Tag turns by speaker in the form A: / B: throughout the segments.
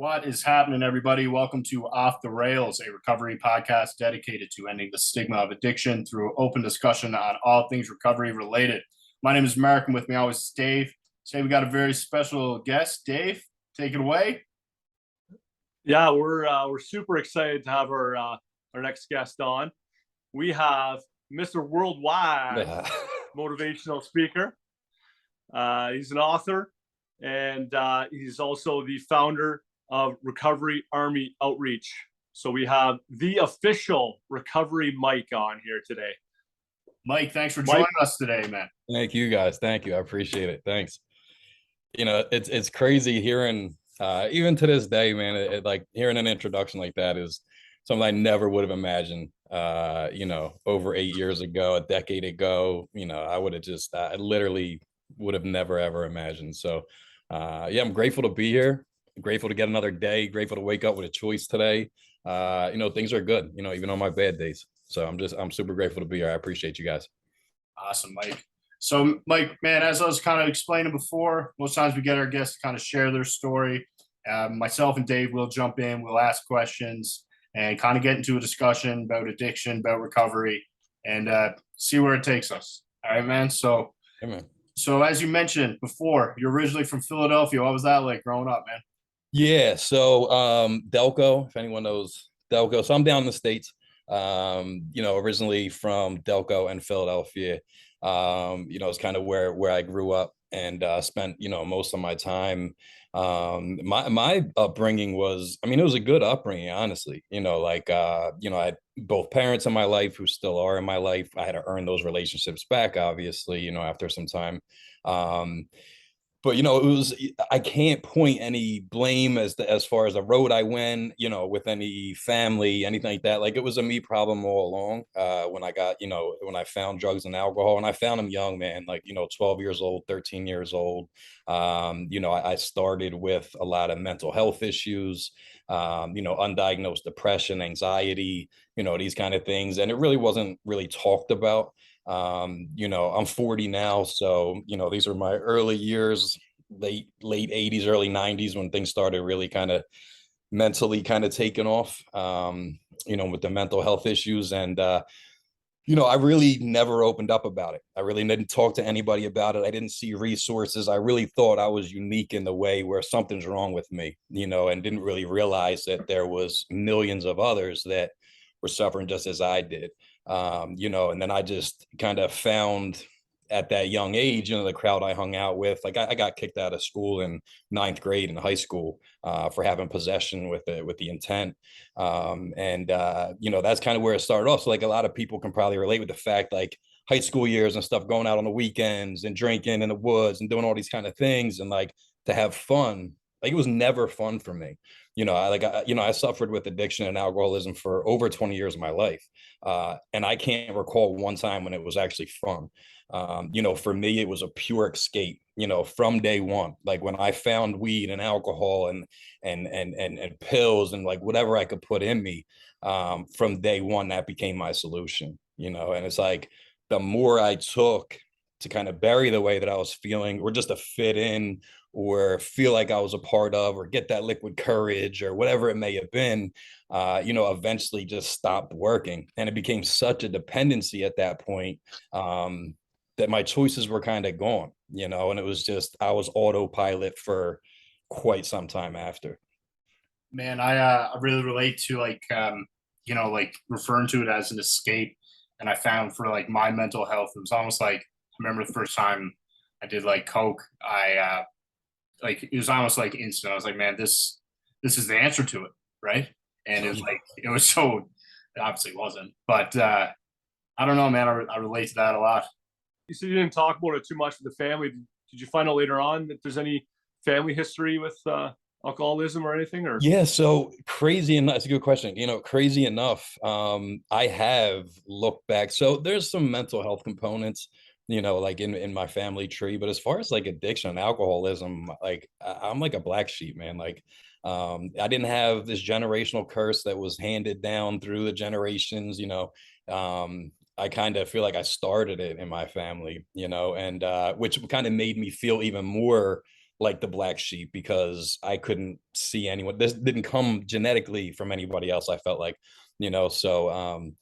A: What is happening, everybody? Welcome to Off the Rails, a recovery podcast dedicated to ending the stigma of addiction through open discussion on all things recovery related. My name is Mark, and with me always is Dave. Today we got a very special guest. Dave, take it away.
B: Yeah, we're super excited to have our next guest on. We have Mr. Worldwide motivational speaker. He's an author, and he's also the founder of Recovery Army Outreach. So we have the official Recovery Mike on here today.
A: Mike, thanks for joining us today, man.
C: Thank you, guys. Thank you. I appreciate it. Thanks. You know, it's crazy hearing, even to this day, man, like hearing an introduction like that is something I never would have imagined, over 8 years ago, a decade ago. I would have I literally would have never, ever imagined. So, I'm grateful to be here. Grateful to get another day. Grateful to wake up with a choice today. Things are good, even on my bad days. So I'm super grateful to be here. I appreciate you guys.
A: Awesome, Mike. So, Mike, man, as I was kind of explaining before, most times we get our guests to kind of share their story. Myself and Dave will jump in, we'll ask questions, and kind of get into a discussion about addiction, about recovery, and see where it takes us. All right, man. So,
C: hey, man.
A: So as you mentioned before, you're originally from Philadelphia. What was that like growing up, man?
C: Yeah. So Delco, if anyone knows Delco. So I'm down in the States, originally from Delco and Philadelphia. It's kind of where I grew up and spent, most of my time. My upbringing was, it was a good upbringing, honestly. I had both parents in my life who still are in my life. I had to earn those relationships back, obviously, after some time. But I can't point any blame as far as the road I went, with any family, anything like that. Like, it was a me problem all along. When I found drugs and alcohol, and I found them young, man, like 12 years old, 13 years old. I started with a lot of mental health issues, undiagnosed depression, anxiety, these kind of things, and it really wasn't really talked about. I'm 40 now, so these are my early years, late 80s, early 90s, when things started really kind of mentally kind of taking off, with the mental health issues. And I really never opened up about it. I really didn't talk to anybody about it. I didn't see resources. I really thought I was unique in the way where something's wrong with me, and didn't really realize that there was millions of others that were suffering just as I did. And then I just kind of found at that young age, the crowd I hung out with. Like, I got kicked out of school in 9th grade in high school for having possession with the intent. That's kind of where it started off. So, like, a lot of people can probably relate with the fact, like, high school years and stuff, going out on the weekends and drinking in the woods and doing all these kind of things, and like to have fun. Like, it was never fun for me. I suffered with addiction and alcoholism for over 20 years of my life. And I can't recall one time when it was actually fun. For me, it was a pure escape, from day one. Like, when I found weed and alcohol and pills and like whatever I could put in me, from day one, that became my solution, and it's like, the more I took to kind of bury the way that I was feeling, or just to fit in, or feel like I was a part of, or get that liquid courage, or whatever it may have been, eventually just stopped working. And it became such a dependency at that point, that my choices were kind of gone, and it was just, I was autopilot for quite some time after.
A: Man, I really relate to like referring to it as an escape. And I found for like my mental health, it was almost like, I remember the first time I did like coke, it was almost like instant. I was like, man, this is the answer to it, right? And it was so, it obviously wasn't, but I don't know, man. I relate to that a lot.
B: You said you didn't talk about it too much with the family. Did you find out later on that there's any family history with alcoholism or anything? Or
C: yeah, so crazy enough, it's a good question. Crazy enough, I have looked back. So there's some mental health components, like in my family tree. But as far as like addiction and alcoholism, like, I'm like a black sheep, man. Like, I didn't have this generational curse that was handed down through the generations. I kind of feel like I started it in my family, and which kind of made me feel even more like the black sheep because I couldn't see anyone. This didn't come genetically from anybody else. I felt like, so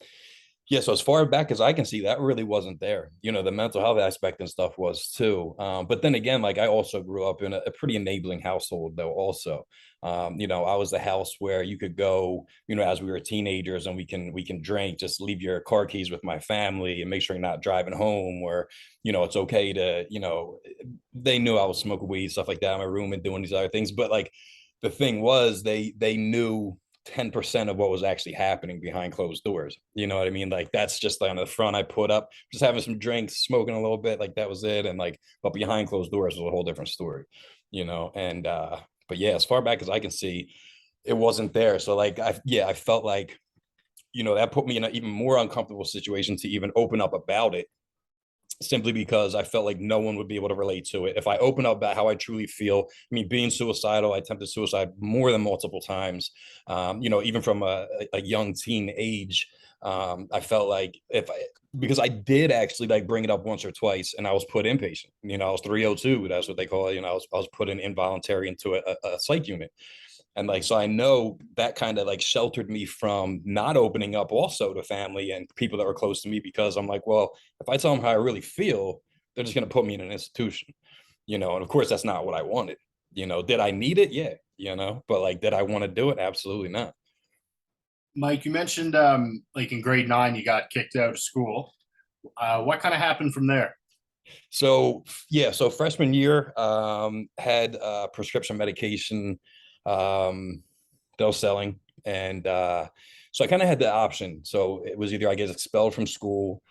C: yeah, so as far back as I can see, that really wasn't there. The mental health aspect and stuff was too. But then again, like I also grew up in a pretty enabling household, though. Also, I was the house where you could go, as we were teenagers, and we can drink, just leave your car keys with my family and make sure you're not driving home. Or, it's okay to, they knew I was smoking weed, stuff like that in my room and doing these other things. But like the thing was, they knew 10% of what was actually happening behind closed doors. You know what I mean? Like that's just on the front I put up, just having some drinks, smoking a little bit, like that was it. And like, but behind closed doors was a whole different story, and but yeah, as far back as I can see, it wasn't there. So like I felt like, that put me in an even more uncomfortable situation to even open up about it, simply because I felt like no one would be able to relate to it. If I open up about how I truly feel, I mean, being suicidal, I attempted suicide more than multiple times, even from a young teen age. I felt like because I did actually like bring it up once or twice and I was put inpatient, I was 302, that's what they call it. I was put in involuntary into a psych unit. And like, so I know that kind of like sheltered me from not opening up also to family and people that were close to me, because I'm like, well, if I tell them how I really feel, they're just going to put me in an institution, and of course that's not what I wanted. Did I need it? Yeah. But like, did I want to do it? Absolutely not.
A: Mike, you mentioned like in grade 9 you got kicked out of school. What kind of happened from there?
C: So yeah, so freshman year, had prescription medication they were selling, and so I kind of had the option. So it was either I get expelled from school,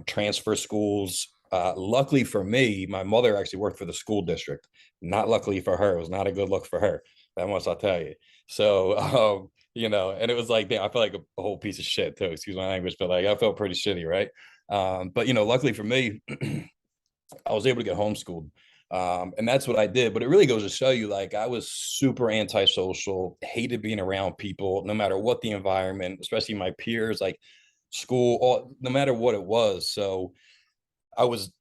C: transfer schools. Luckily for me, my mother actually worked for the school district. Not luckily for her, it was not a good look for her. That much I'll tell you. So and it was like, damn, I felt like a whole piece of shit too. Excuse my language, but like I felt pretty shitty, right? But luckily for me, I was able to get homeschooled. And that's what I did. But it really goes to show you, like, I was super antisocial, hated being around people, no matter what the environment, especially my peers, like school, no matter what it was. So I was,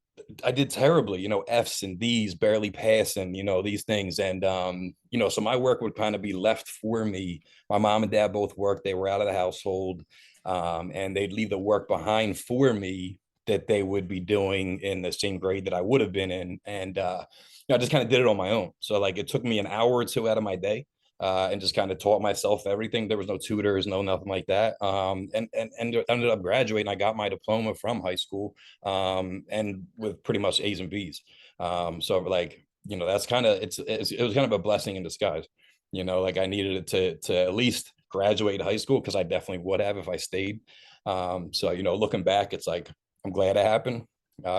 C: I did terribly, F's and D's, barely passing, these things. And, so my work would kind of be left for me. My mom and dad both worked, they were out of the household, and they'd leave the work behind for me that they would be doing in the same grade that I would have been in. And, I just kind of did it on my own. So like, it took me an hour or two out of my day, and just kind of taught myself everything. There was no tutors, no nothing like that. And ended up graduating. I got my diploma from high school, and with pretty much A's and B's. So like, that's kind of it was kind of a blessing in disguise. Like I needed it to at least graduate high school, because I definitely would have if I stayed. So looking back, it's like I'm glad it happened.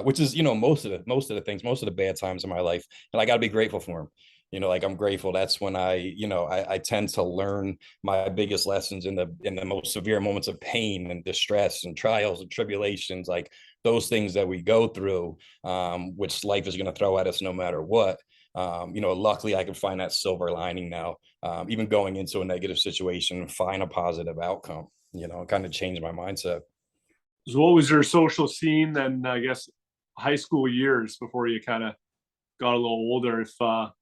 C: Which is, most of the things, most of the bad times in my life, and I got to be grateful for them. Like I'm grateful. That's when I tend to learn my biggest lessons in the most severe moments of pain and distress and trials and tribulations, like those things that we go through, which life is going to throw at us no matter what. Luckily I can find that silver lining now, even going into a negative situation, find a positive outcome, kind of change my mindset.
B: So what was your social scene then, I guess, high school years before you kind of got a little older? If like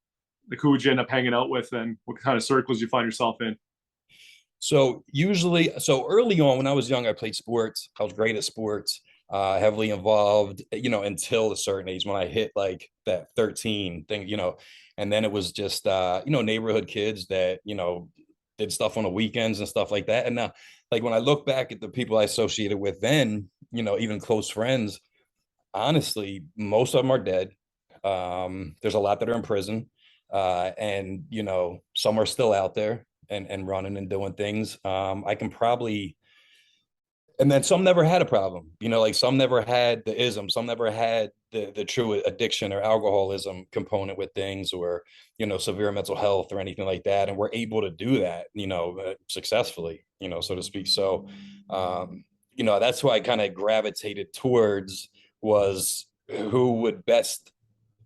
B: who would you end up hanging out with, and what kind of circles you find yourself in?
C: So early on when I was young, I played sports. I was great at sports, heavily involved, until a certain age when I hit like that 13 thing, and then it was just, neighborhood kids that, did stuff on the weekends and stuff like that. And now, like when I look back at the people I associated with then, even close friends, honestly, most of them are dead. There's a lot that are in prison, and some are still out there and running and doing things. I can probably, and then some never had a problem. Like some never had the ism, some never had the true addiction or alcoholism component with things, or severe mental health or anything like that, and we're able to do that, successfully, so to speak. So that's why I kind of gravitated towards, was who would best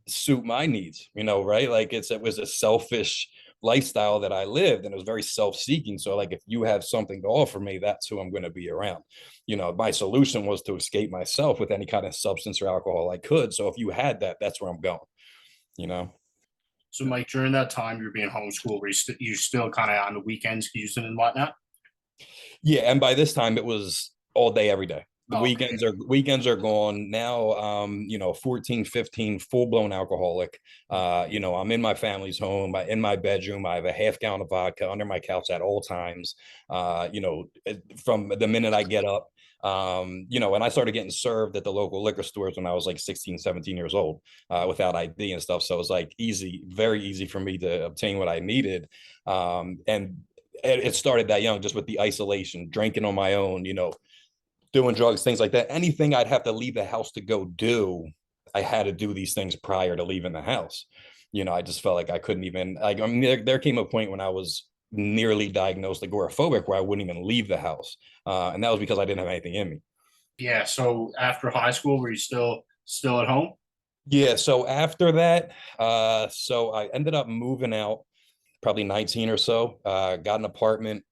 C: suit my needs, right? Like it was a selfish lifestyle that I lived, and it was very self-seeking. So like, if you have something to offer me, that's who I'm going to be around. My solution was to escape myself with any kind of substance or alcohol I could. So if you had that, that's where I'm going, you know?
A: So, Mike, during that time you're being homeschooled, were you still kind of on the weekends using and whatnot?
C: Yeah, and by this time it was all day, every day. The
A: Oh, okay.
C: weekends are gone now. 14, 15, full-blown alcoholic. I'm in my family's home, in my bedroom. I have a half gallon of vodka under my couch at all times. From the minute I get up. And I started getting served at the local liquor stores when I was like 16, 17 years old, without ID and stuff. So it was like easy, very easy for me to obtain what I needed. And it started that young, just with the isolation, drinking on my own, doing drugs, things like that. Anything I'd have to leave the house to go do, I had to do these things prior to leaving the house. I just felt like I couldn't even, like, I mean, there came a point when I was nearly diagnosed agoraphobic where I wouldn't even leave the house. And that was because I didn't have anything in me.
A: Yeah. So after high school, were you still at home?
C: Yeah. So after that, so I ended up moving out, probably 19 or so, got an apartment.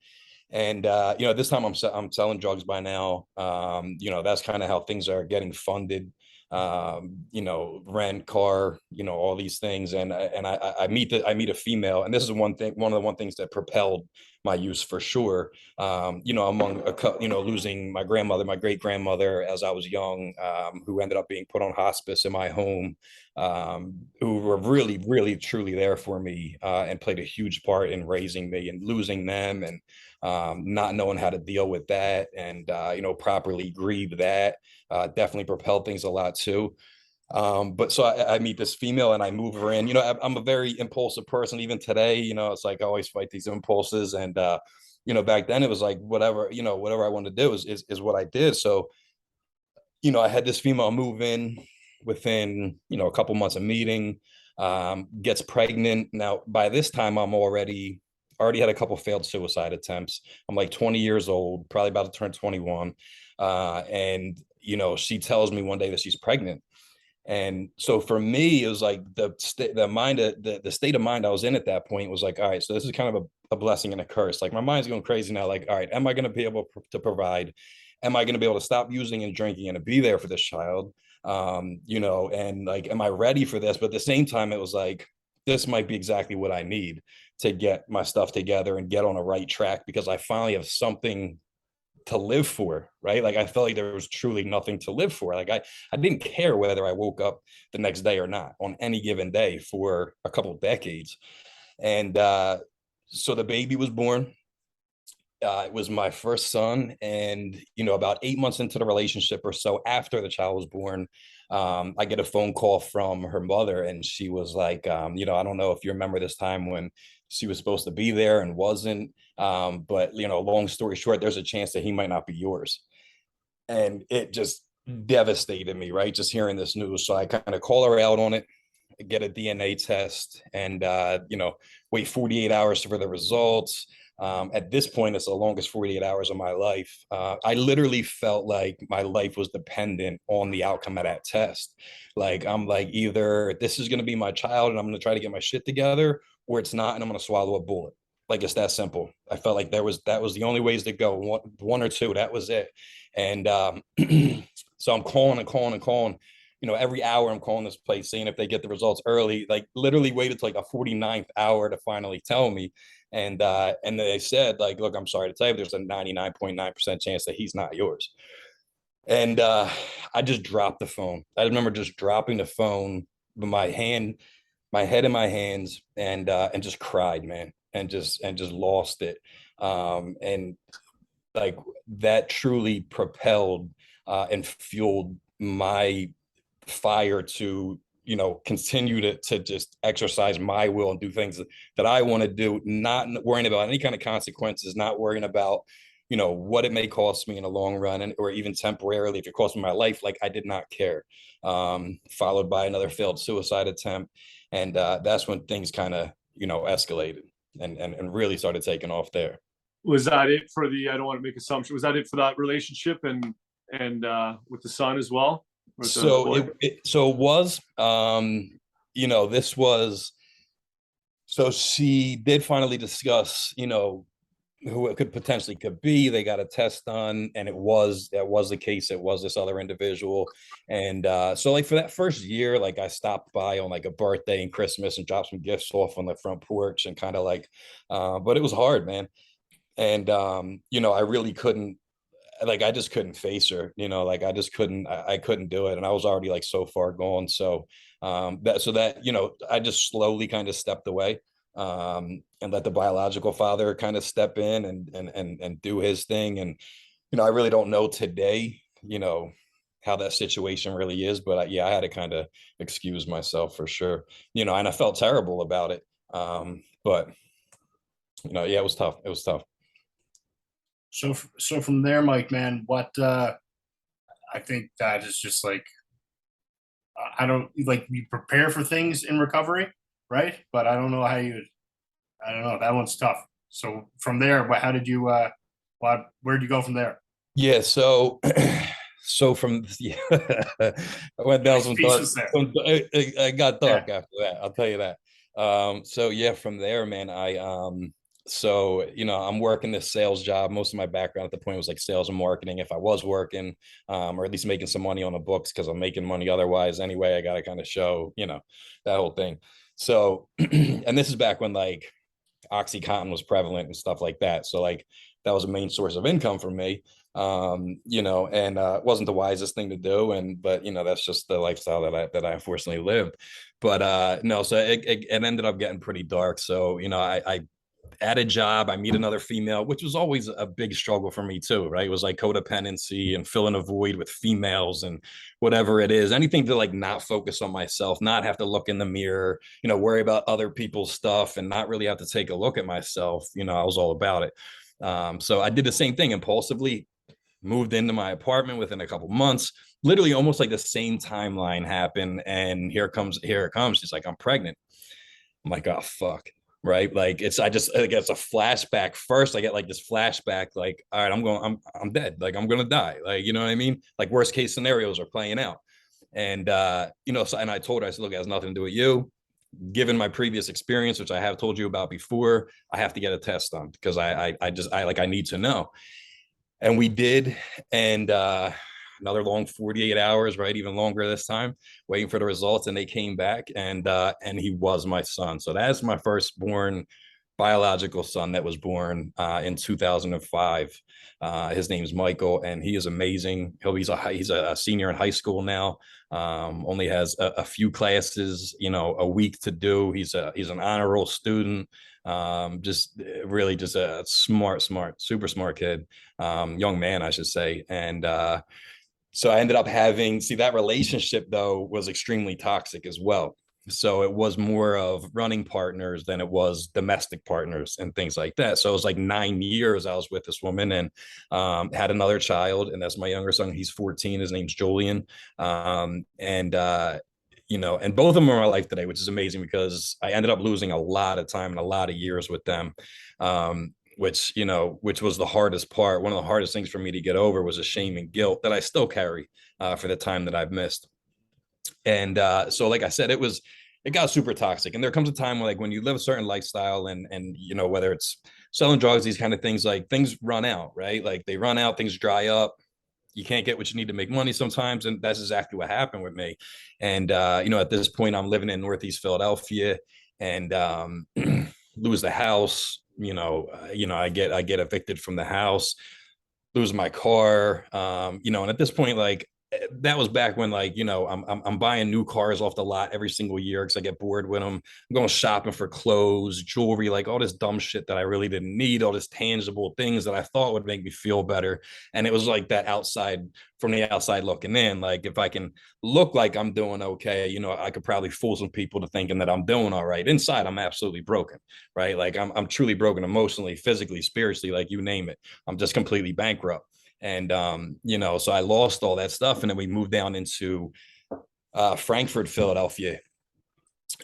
C: And this time I'm selling drugs by now. That's kind of how things are getting funded. Rent, car, all these things. And I meet a female, and this is one of the things that propelled my use for sure. Losing my grandmother, my great grandmother, as I was young, who ended up being put on hospice in my home, who were really, really, truly there for me, and played a huge part in raising me. And losing them, and not knowing how to deal with that, and properly grieve that, definitely propelled things a lot too. But so I meet this female and I move her in. I'm a very impulsive person. Even today, it's like I always fight these impulses. And back then it was like whatever I wanted to do is what I did. So I had this female move in within a couple months of meeting, gets pregnant. Now by this time I'm already had a couple failed suicide attempts. I'm like 20 years old, probably about to turn 21. And she tells me one day that she's pregnant. And so for me, it was like the state of mind I was in at that point was like, all right, so this is kind of a blessing and a curse. Like my mind's going crazy now. Like, all right, am I going to be able to provide? Am I going to be able to stop using and drinking and to be there for this child? And like, am I ready for this? But at the same time, it was like, this might be exactly what I need to get my stuff together and get on a right track, because I finally have something to live for, right? Like I felt like there was truly nothing to live for. Like I didn't care whether I woke up the next day or not on any given day for a couple of decades. And so the baby was born. It was my first son. And about 8 months into the relationship or so after the child was born, I get a phone call from her mother, and she was like, I don't know if you remember this time when she was supposed to be there and wasn't. But long story short, there's a chance that he might not be yours. And it just devastated me, right? Just hearing this news. So I kind of call her out on it, get a DNA test, and wait 48 hours for the results. At this point, it's the longest 48 hours of my life. I literally felt like my life was dependent on the outcome of that test. Like I'm like, either this is going to be my child and I'm going to try to get my shit together, or it's not, and I'm going to swallow a bullet. Like it's that simple. I felt like that was the only ways to go. One or two. That was it. And so I'm calling and calling and calling. Every hour I'm calling this place, seeing if they get the results early. Like literally waited to like a 49th hour to finally tell me. And they said, like, look, I'm sorry to tell you, there's a 99.9% chance that he's not yours. And I just dropped the phone. I remember just dropping the phone with my head in my hands, and just cried, man, and just lost it. And like that truly propelled and fueled my fire to continue to just exercise my will and do things that I want to do, not worrying about any kind of consequences, not worrying about what it may cost me in the long run, and or even temporarily if it cost me my life. Like I did not care. Followed by another failed suicide attempt, and that's when things kind of escalated and really started taking off there.
B: Was that it for the? I don't want to make assumptions. Was that it for that relationship and with the son as well?
C: So it was this was, so she did finally discuss who it could potentially could be. They got a test done, and that was the case. It was this other individual. And so like for that first year, like I stopped by on like a birthday and Christmas and dropped some gifts off on the front porch and kind of like but it was hard, man. And I really couldn't, like I just couldn't face her, like I just couldn't, I couldn't do it. And I was already like so far gone. So that I just slowly kind of stepped away, and let the biological father kind of step in and do his thing. And I really don't know today, how that situation really is, but yeah, I had to kind of excuse myself for sure, and I felt terrible about it. But yeah, it was tough. It was tough.
A: So from there, Mike, man, what I think that is just like I don't like you prepare for things in recovery, right? But I don't know how you. I don't know. That one's tough. So from there, how did you? Where'd you go from there?
C: Yeah, so so from yeah, I went down
A: Nice
C: some dark.
A: pieces there.
C: I got
A: Yeah.
C: dark after that. I'll tell you that. So yeah, from there, man, I'm working this sales job. Most of my background at the point was like sales and marketing. If I was working, or at least making some money on the books, because I'm making money otherwise anyway, I got to kind of show, that whole thing. So, and this is back when like Oxycontin was prevalent and stuff like that. So like that was a main source of income for me. And it wasn't the wisest thing to do. But that's just the lifestyle that I unfortunately lived. But no, so it ended up getting pretty dark. So, I at a job, I meet another female, which was always a big struggle for me too, right? It was like codependency and filling a void with females and whatever it is, anything to like not focus on myself, not have to look in the mirror, worry about other people's stuff and not really have to take a look at myself. I was all about it. So I did the same thing impulsively, moved into my apartment within a couple months, literally almost like the same timeline happened. And here it comes. She's like, I'm pregnant. I'm like, oh, fuck. Right. Like I guess a flashback first. I get like this flashback, like, all right, I'm dead. Like, I'm going to die. Like, you know what I mean? Like worst case scenarios are playing out. And, and I told her, I said, look, it has nothing to do with you. Given my previous experience, which I have told you about before, I have to get a test done because I need to know. And we did. And, another long 48 hours, right? Even longer this time, waiting for the results. And they came back and he was my son. So that's my firstborn biological son that was born in 2005. His name's Michael, and he is amazing. He's a senior in high school now. Only has a few classes, a week to do. He's an honor roll student. Just really just a smart, super smart kid, young man, I should say. And so I ended up that relationship though was extremely toxic as well. So it was more of running partners than it was domestic partners and things like that. So it was like 9 years I was with this woman and had another child. And that's my younger son. He's 14. His name's Julian. And both of them are in my life today, which is amazing because I ended up losing a lot of time and a lot of years with them. Which was the hardest part. One of the hardest things for me to get over was a shame and guilt that I still carry for the time that I've missed. And so, like I said, it got super toxic. And there comes a time where, like, when you live a certain lifestyle and whether it's selling drugs, these kind of things, like things run out, right? Like they run out, things dry up. You can't get what you need to make money sometimes. And that's exactly what happened with me. And, at this point, I'm living in Northeast Philadelphia and lose the house. I get evicted from the house, lose my car. And at this point, like that was back when, like, I'm buying new cars off the lot every single year because I get bored with them. I'm going shopping for clothes, jewelry, like all this dumb shit that I really didn't need, all this tangible things that I thought would make me feel better. And it was like that from the outside looking in, like if I can look like I'm doing okay, I could probably fool some people to thinking that I'm doing all right. Inside, I'm absolutely broken, right? Like I'm truly broken emotionally, physically, spiritually, like you name it. I'm just completely bankrupt. And so I lost all that stuff, and then we moved down into Frankfurt, Philadelphia,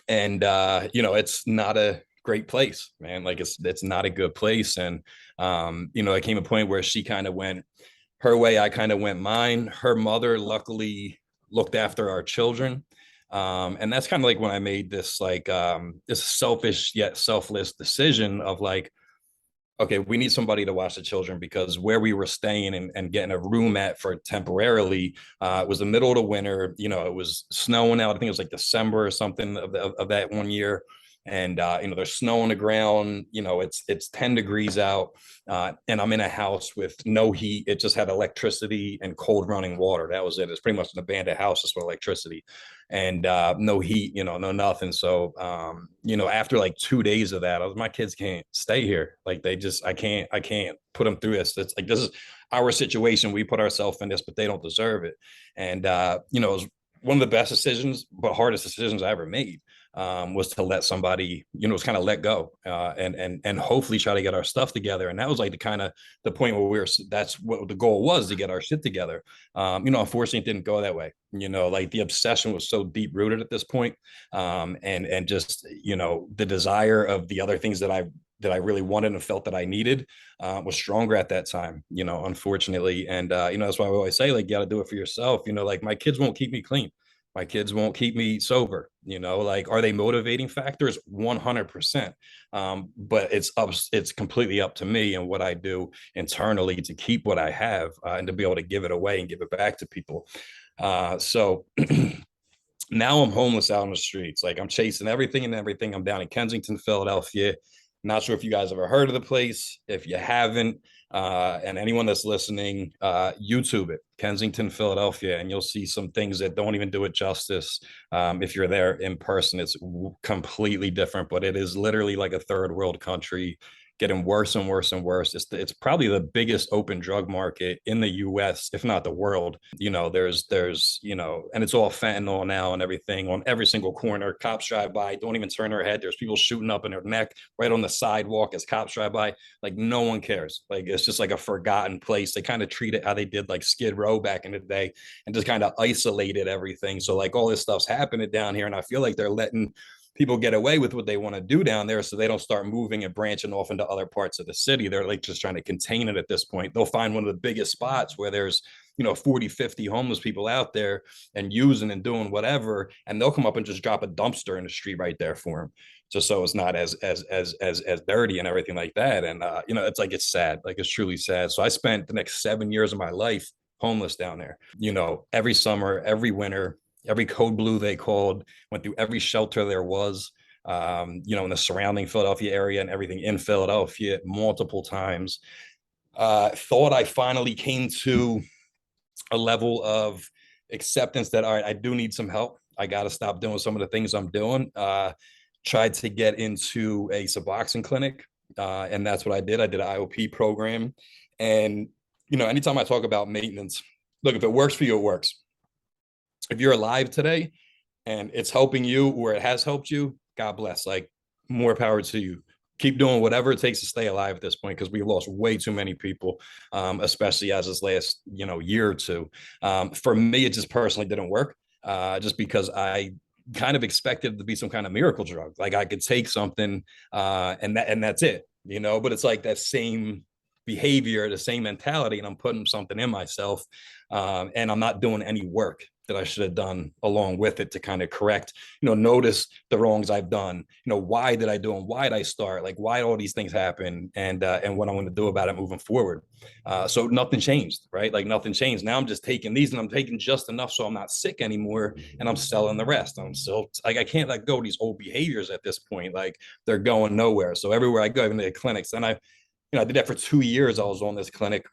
C: and it's not a great place, man. Like it's not a good place. And there came a point where she kind of went her way, I kind of went mine. Her mother luckily looked after our children. And that's kind of like when I made this like this selfish yet selfless decision of like, okay, we need somebody to watch the children, because where we were staying and getting a room at for temporarily, it was the middle of the winter. You know, it was snowing out. I think it was like December or something of that one year. And you know, there's snow on the ground. You know, it's 10 degrees out, and I'm in a house with no heat. It just had electricity and cold running water. That was it. It's pretty much an abandoned house just with electricity, and no heat, you know, no nothing. So you know, after like 2 days of that, I was, my kids can't stay here. Like they just, I can't put them through this. It's like, this is our situation. We put ourselves in this, but they don't deserve it. And you know, it was one of the best decisions, but hardest decisions I ever made. Was to let somebody, you know, was kind of let go, and hopefully try to get our stuff together. And that was like the kind of the point where we were. That's what the goal was, to get our shit together. You know, unfortunately, it didn't go that way. You know, like the obsession was so deep rooted at this point, and just, you know, the desire of the other things that I really wanted and felt that I needed was stronger at that time, you know, unfortunately. And, you know, that's why I always say, like, you got to do it for yourself. You know, like my kids won't keep me clean. My kids won't keep me sober. You know, like, are they motivating factors? 100%. But it's completely up to me and what I do internally to keep what I have, and to be able to give it away and give it back to people. So now I'm homeless out on the streets. Like, I'm chasing everything and everything. I'm down in Kensington, Philadelphia. Not sure if you guys ever heard of the place. If you haven't, and anyone that's listening, YouTube it, Kensington, Philadelphia, and you'll see some things that don't even do it justice. If you're there in person, it's completely different, but it is literally like a third world country, getting worse and worse and worse. It's probably the biggest open drug market in the US, if not the world. You know, there's, you know, and it's all fentanyl now and everything on every single corner. Cops drive by, don't even turn their head. There's people shooting up in their neck right on the sidewalk as cops drive by. Like, no one cares. Like, it's just like a forgotten place. They kind of treat it how they did like Skid Row back in the day, and just kind of isolated everything. So like all this stuff's happening down here, and I feel like they're letting people get away with what they want to do down there, so they don't start moving and branching off into other parts of the city. They're like just trying to contain it at this point. They'll find one of the biggest spots where there's, you know, 40, 50 homeless people out there and using and doing whatever, and they'll come up and just drop a dumpster in the street right there for them, just so it's not as dirty and everything like that. And you know, it's like, it's sad. Like, it's truly sad. So I spent the next 7 years of my life homeless down there, you know, every summer, every winter, every code blue they called, went through every shelter there was, you know, in the surrounding Philadelphia area and everything in Philadelphia multiple times. Thought I finally came to a level of acceptance that, all right, I do need some help. I got to stop doing some of the things I'm doing. Tried to get into a Suboxone clinic, and that's what I did. I did an IOP program. And, you know, anytime I talk about maintenance, look, if it works for you, it works. If you're alive today and it's helping you, or it has helped you, God bless. Like, more power to you. Keep doing whatever it takes to stay alive at this point, because we lost way too many people, especially as this last, you know, year or two. For me, it just personally didn't work, just because I kind of expected it to be some kind of miracle drug. Like, I could take something, and that's it, you know. But it's like that same behavior, the same mentality, and I'm putting something in myself, and I'm not doing any work that I should have done along with it to kind of correct, you know, notice the wrongs I've done. You know, why did I do them? Why did I start? Like, why all these things happen, and what I'm going to do about it moving forward. So nothing changed, right? Like, nothing changed. Now I'm just taking these, and I'm taking just enough so I'm not sick anymore, and I'm selling the rest. I'm still like, I can't let go of these old behaviors at this point. Like, they're going nowhere. So everywhere I go, even to the clinics, and I did that for 2 years. I was on this clinic,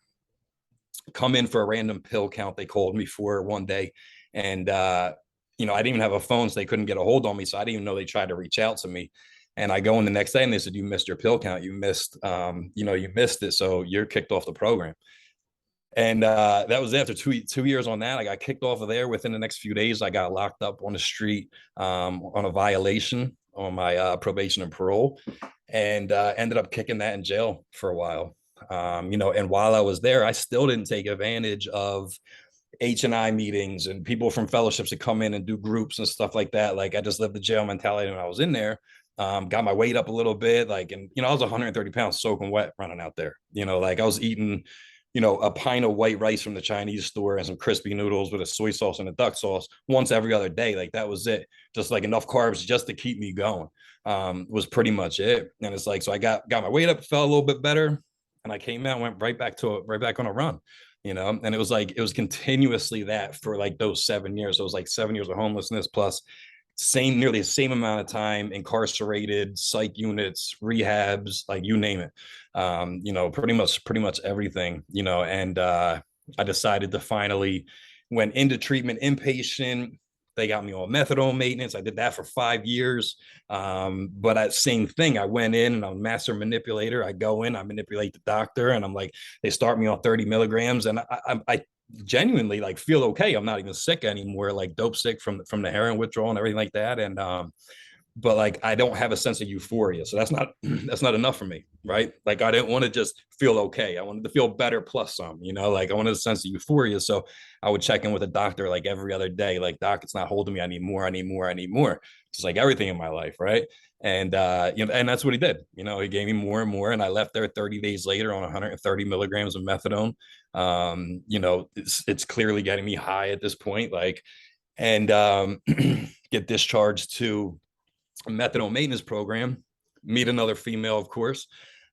C: come in for a random pill count they called me for one day. And, you know, I didn't even have a phone, so they couldn't get a hold on me. So I didn't even know they tried to reach out to me. And I go in the next day and they said, you missed your pill count. You missed, you know, you missed it. So you're kicked off the program. And that was after 2 years on that. I got kicked off of there. Within the next few days, I got locked up on the street, on a violation on my probation and parole, and ended up kicking that in jail for a while. You know, and while I was there, I still didn't take advantage of H&I meetings and people from fellowships that come in and do groups and stuff like that. Like, I just lived the jail mentality when I was in there. Got my weight up a little bit, like, and, you know, I was 130 pounds soaking wet running out there. You know, like, I was eating a pint of white rice from the Chinese store and some crispy noodles with a soy sauce and a duck sauce once every other day. Like that was it. Just like enough carbs just to keep me going. Was pretty much it. And it's like, so I got my weight up, felt a little bit better, and I came out, went right back on a run, and it was continuously that for like those 7 years. So it was like 7 years of homelessness plus nearly the same amount of time incarcerated, psych units, rehabs, like you name it. Pretty much everything, and I decided to finally went into treatment inpatient. They got me on methadone maintenance. I did that for 5 years. But that same thing, I went in and I'm a master manipulator. I go in, I manipulate the doctor, and I'm like, they start me on 30 milligrams, and I genuinely like feel okay. I'm not even sick anymore, like dope sick from the heroin withdrawal and everything like that. And but like I don't have a sense of euphoria, so that's not that's not enough for me, right? Like I didn't want to just feel okay. I wanted to feel better plus some, like I wanted a sense of euphoria. So I would check in with a doctor like every other day, like, doc, it's not holding me, I need more, I need more, I need more. Just like everything in my life, right? And and that's what he did. He gave me more and more, and I left there 30 days later on 130 milligrams of methadone. It's clearly getting me high at this point, like, and get discharged to a methadone maintenance program, meet another female, of course.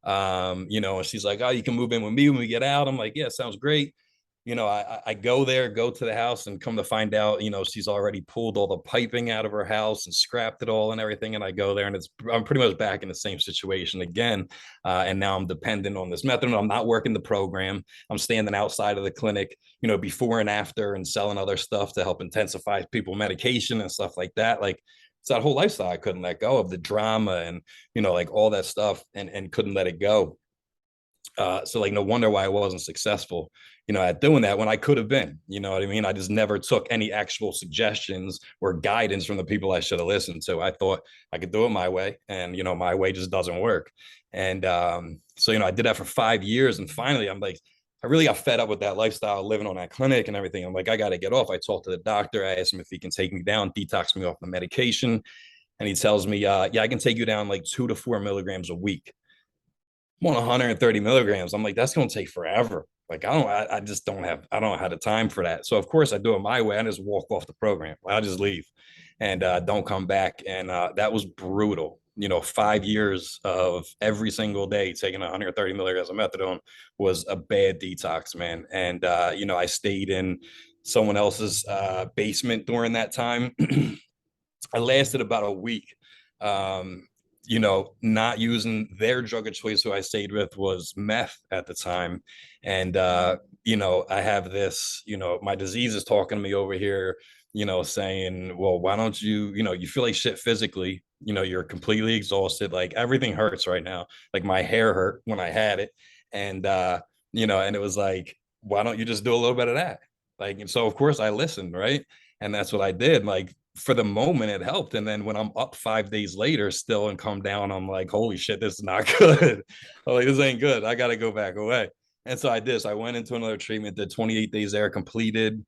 C: And she's like, oh, you can move in with me when we get out. I'm like, yeah, sounds great. I go to the house, and come to find out, she's already pulled all the piping out of her house and scrapped it all and everything. And I go there, and I'm pretty much back in the same situation again. And now I'm dependent on this methadone. I'm not working the program. I'm standing outside of the clinic, before and after, and selling other stuff to help intensify people medication and stuff like that. Like, it's that whole lifestyle I couldn't let go of, the drama and, like all that stuff, and couldn't let it go. So like, no wonder why I wasn't successful, at doing that when I could have been, you know what I mean? I just never took any actual suggestions or guidance from the people I should have listened to. I thought I could do it my way, and, my way just doesn't work. And so, I did that for 5 years, and finally I'm like, I really got fed up with that lifestyle, living on that clinic and everything. I'm like, I got to get off. I talked to the doctor. I asked him if he can take me down, detox me off the medication. And he tells me, yeah, I can take you down like 2 to 4 milligrams a week. I'm on 130 milligrams. I'm like, that's going to take forever. Like, I just don't have the time for that. So of course I do it my way. I just walk off the program. I just leave and don't come back. And that was brutal. 5 years of every single day taking 130 milligrams of methadone was a bad detox, man. And, I stayed in someone else's basement during that time. I lasted about a week. Not using their drug of choice who I stayed with was meth at the time. And, I have this, my disease is talking to me over here, saying, well, why don't you, you feel like shit physically, you're completely exhausted. Like everything hurts right now. Like my hair hurt when I had it. And, and it was like, why don't you just do a little bit of that? Like, and so of course I listened. Right. And that's what I did. Like, for the moment it helped, and then when I'm up 5 days later still and come down, I'm like, holy shit, this is not good. I'm like, this ain't good, I gotta go back away. And so I did. So I went into another treatment, did 28 days there, completed.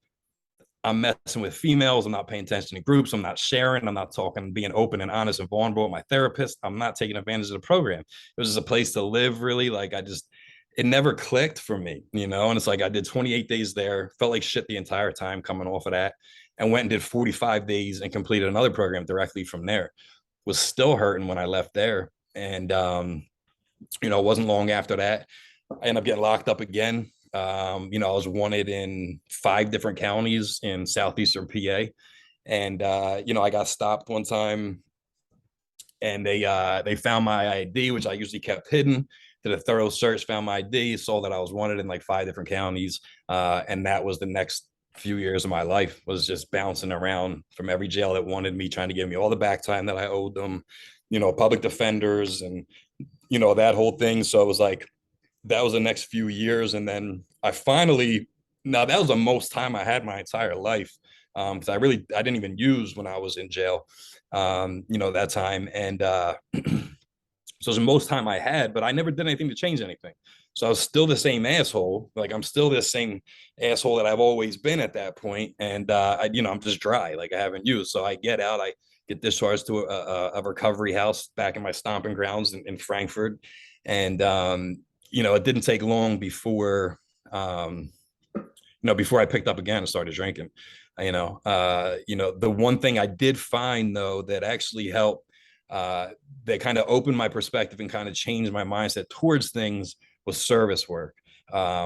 C: I'm messing with females, I'm not paying attention to groups, I'm not sharing, I'm not talking, being open and honest and vulnerable with my therapist. I'm not taking advantage of the program. It was just a place to live, really. Like, it never clicked for me, and it's like I did 28 days there, felt like shit the entire time coming off of that, and went and did 45 days and completed another program directly from there. Was still hurting when I left there. And, it wasn't long after that, I ended up getting locked up again. I was wanted in 5 different counties in southeastern PA. And, I got stopped one time, and they found my ID, which I usually kept hidden. Did a thorough search, found my ID, saw that I was wanted in like 5 different counties. And that was the next few years of my life, was just bouncing around from every jail that wanted me, trying to give me all the back time that I owed them, public defenders and, that whole thing. So it was like, that was the next few years. And then I finally, now that was the most time I had my entire life. Because I didn't even use when I was in jail, that time. And so it was the most time I had, but I never did anything to change anything. So I was still the same asshole. Like, I'm still the same asshole that I've always been at that point. And, I'm just dry. Like, I haven't used. So I get out, I get discharged to a recovery house back in my stomping grounds in Frankfurt. And, it didn't take long before before I picked up again and started drinking. The one thing I did find though that actually helped, that kind of opened my perspective and kind of changed my mindset towards things was service work,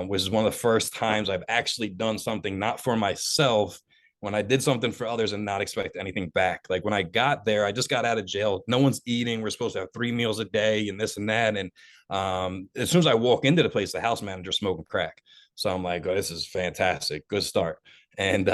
C: which is one of the first times I've actually done something not for myself, when I did something for others and not expect anything back. Like when I got there, I just got out of jail. No one's eating. We're supposed to have 3 meals a day and this and that. And as soon as I walk into the place, the house manager's smoking crack. So I'm like, oh, this is fantastic. Good start. And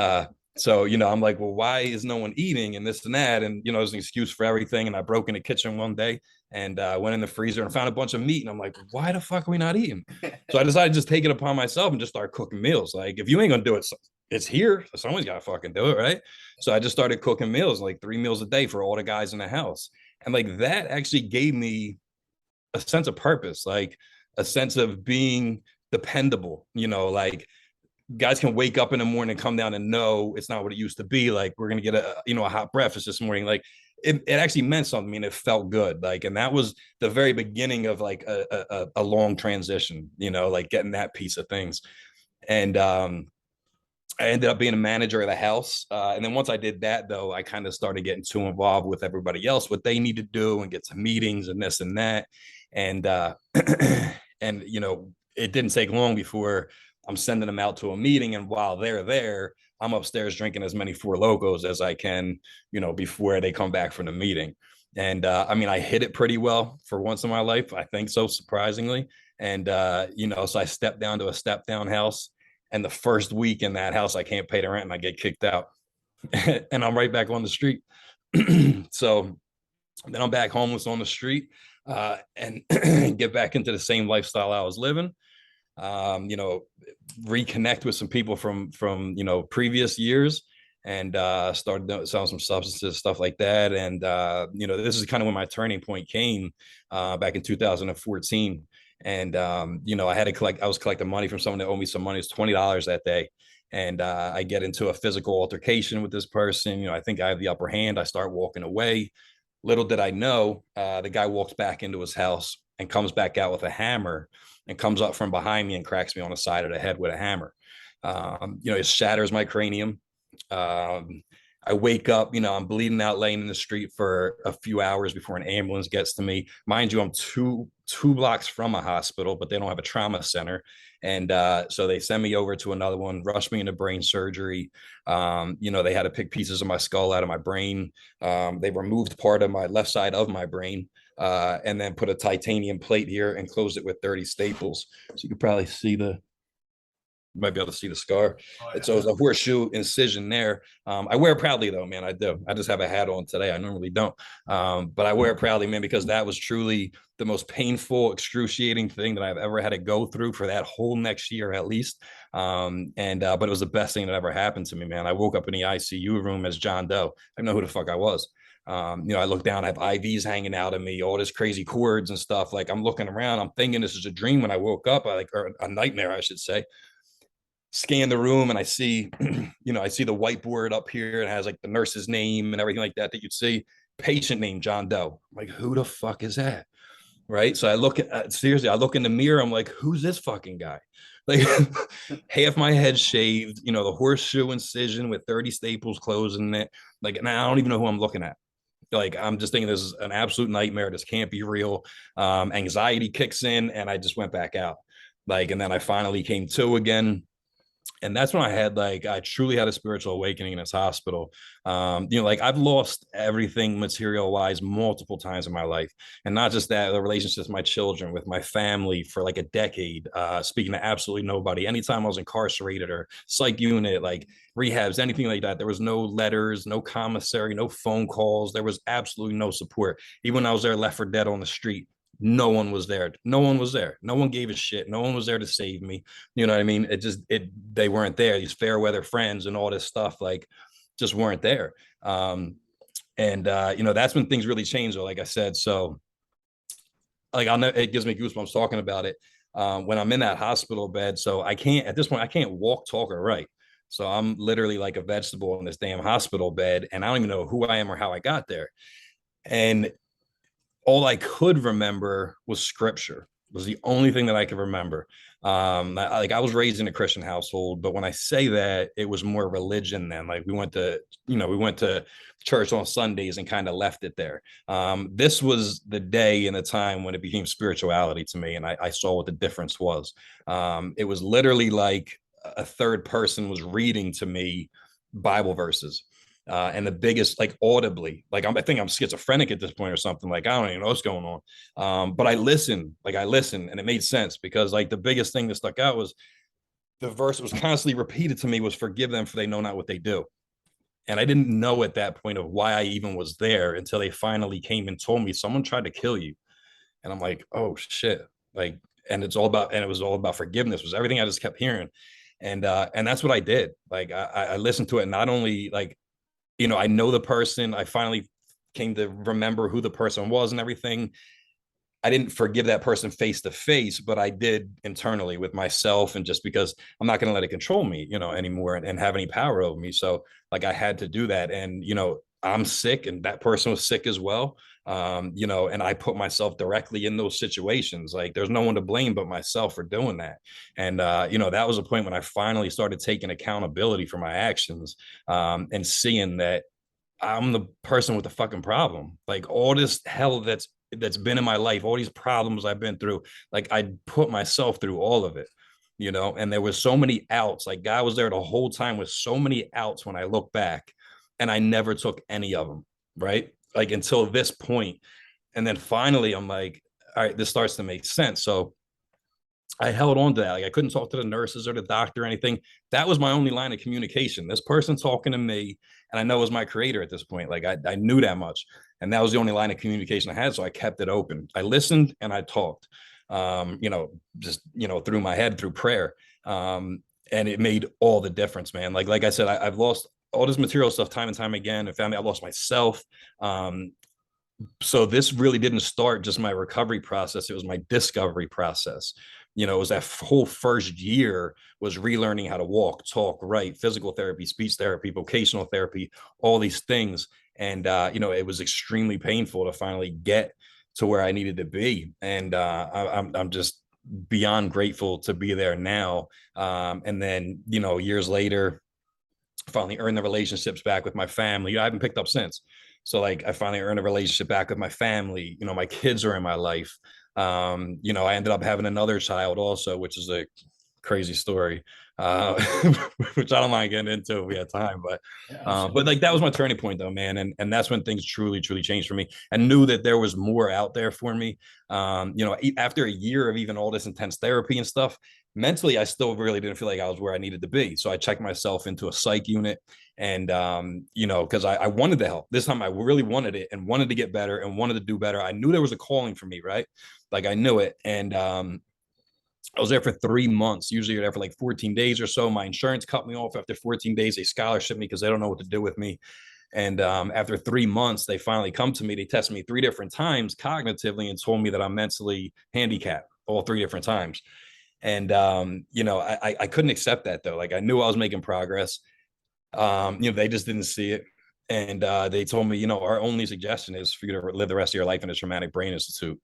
C: so, I'm like, well, why is no one eating and this and that? And, there's an excuse for everything. And I broke in the kitchen one day and went in the freezer and found a bunch of meat. And I'm like, why the fuck are we not eating? So I decided to just take it upon myself and just start cooking meals. Like, if you ain't going to do it, it's here. Someone's got to fucking do it, right? So I just started cooking meals, like 3 meals a day for all the guys in the house. And like that actually gave me a sense of purpose, like a sense of being dependable, like guys can wake up in the morning and come down and know it's not what it used to be. Like, we're going to get a hot breakfast this morning. Like it actually meant something. I mean, it felt good. Like, and that was the very beginning of like a long transition, like getting that piece of things. And I ended up being a manager of the house. And then once I did that, though, I kind of started getting too involved with everybody else, what they need to do and get to meetings and this and that. And, and, it didn't take long before I'm sending them out to a meeting. And while they're there, I'm upstairs drinking as many Four Locos as I can, before they come back from the meeting. And I hit it pretty well for once in my life. I think so, surprisingly. And, so I stepped down to a step down house. And the first week in that house, I can't pay the rent and I get kicked out. And I'm right back on the street. So then I'm back homeless on the street, and get back into the same lifestyle I was living. Reconnect with some people from previous years, and started selling some substances, stuff like that. And this is kind of when my turning point came, back in 2014. And I was collecting money from someone that owed me some money. It was $20 that day. And I get into a physical altercation with this person. I think I have the upper hand. I start walking away. Little did I know, the guy walks back into his house and comes back out with a hammer and comes up from behind me and cracks me on the side of the head with a hammer. It shatters my cranium. I wake up, I'm bleeding out, laying in the street for a few hours before an ambulance gets to me. Mind you, I'm two blocks from a hospital, but they don't have a trauma center. And so they send me over to another one, rush me into brain surgery. They had to pick pieces of my skull out of my brain. They removed part of my left side of my brain, and then put a titanium plate here and closed it with 30 staples. So you could probably see you might be able to see the scar. Oh, yeah. So it's a horseshoe incision there. I wear it proudly though, man. I do. I just have a hat on today. I normally don't. But I wear it proudly, man, because that was truly the most painful, excruciating thing that I've ever had to go through for that whole next year at least. But it was the best thing that ever happened to me, man. I woke up in the ICU room as John Doe. I didn't know who the fuck I was. I look down, I have IVs hanging out of me, all this crazy cords and stuff. Like, I'm looking around, I'm thinking this is a dream when I woke up, or a nightmare, I should say. Scan the room and I see, I see the whiteboard up here. It has like the nurse's name and everything like that you'd see. Patient name, John Doe. I'm like, who the fuck is that? Right. So I look at, seriously, I look in the mirror. I'm like, who's this fucking guy? Like, half my head shaved, the horseshoe incision with 30 staples closing it. Like, and I don't even know who I'm looking at. Like, I'm just thinking this is an absolute nightmare. This can't be real. Anxiety kicks in and I just went back out. Like, and then I finally came to again. And that's when I truly had a spiritual awakening in this hospital. I've lost everything material wise multiple times in my life. And not just that, the relationships with my children, with my family for like a decade, speaking to absolutely nobody. Anytime I was incarcerated or psych unit, like rehabs, anything like that, there was no letters, no commissary, no phone calls. There was absolutely no support. Even when I was there left for dead on the street, no one was there. No one was there. No one gave a shit. No one was there to save me. You know what I mean? They weren't there. These fair weather friends and all this stuff, like, just weren't there. That's when things really changed, though, like I said. So, like, it gives me goosebumps talking about it. When I'm in that hospital bed, so at this point, I can't walk, talk, or write. So I'm literally like a vegetable in this damn hospital bed, and I don't even know who I am or how I got there. And all I could remember was scripture. was the only thing that I could remember. I was raised in a Christian household, but when I say that, it was more religion then. Like we went to church on Sundays and kind of left it there. This was the day and the time when it became spirituality to me, and I saw what the difference was. It was literally like a third person was reading to me Bible verses. And the biggest, like audibly, like I think I'm schizophrenic at this point or something. Like I don't even know what's going on. But I listened, and it made sense because like the biggest thing that stuck out was the verse that was constantly repeated to me was forgive them for they know not what they do. And I didn't know at that point of why I even was there until they finally came and told me someone tried to kill you. And I'm like, oh shit. Like, and it was all about forgiveness, was everything I just kept hearing. And that's what I did. Like I listened to it, not only like, I know the person. I finally came to remember who the person was and everything. I didn't forgive that person face to face, but I did internally with myself. And just because I'm not going to let it control me, anymore and have any power over me. So like I had to do that. And, I'm sick and that person was sick as well. And I put myself directly in those situations. Like there's no one to blame but myself for doing that. And, that was a point when I finally started taking accountability for my actions, and seeing that I'm the person with the fucking problem. Like all this hell that's been in my life, all these problems I've been through, like I put myself through all of it, and there was so many outs. Like God was there the whole time with so many outs when I look back, and I never took any of them, right? Like until this point. And then finally I'm like, all right, this starts to make sense. So I held on to that. Like I couldn't talk to the nurses or the doctor or anything. That was my only line of communication. This person talking to me, and I know it was my creator at this point. Like I knew that much. And that was the only line of communication I had. So I kept it open. I listened and I talked, just, through my head, through prayer. And it made all the difference, man. Like I said, I've lost all this material stuff time and time again. And family, I lost myself. So this really didn't start just my recovery process. It was my discovery process. It was that whole first year was relearning how to walk, talk, write, physical therapy, speech therapy, vocational therapy, all these things. And, it was extremely painful to finally get to where I needed to be. And I'm just beyond grateful to be there now. And then, years later, finally earned the relationships back with my family. I haven't picked up since. So like I finally earned a relationship back with my family. My kids are in my life. I ended up having another child also, which is a crazy story, which I don't mind getting into if we had time. But like that was my turning point though, man. And that's when things truly, truly changed for me, and knew that there was more out there for me. After a year of even all this intense therapy and stuff, mentally, I still really didn't feel like I was where I needed to be. So I checked myself into a psych unit, and, because I wanted the help. This time I really wanted it and wanted to get better and wanted to do better. I knew there was a calling for me, right? Like I knew it. And I was there for 3 months. Usually you're there for like 14 days or so. My insurance cut me off after 14 days. They scholarship me because they don't know what to do with me. And after 3 months, they finally come to me. They tested me 3 different times cognitively and told me that I'm mentally handicapped all 3 different times. And, I couldn't accept that though. Like I knew I was making progress. They just didn't see it. And they told me, our only suggestion is for you to live the rest of your life in a traumatic brain institute.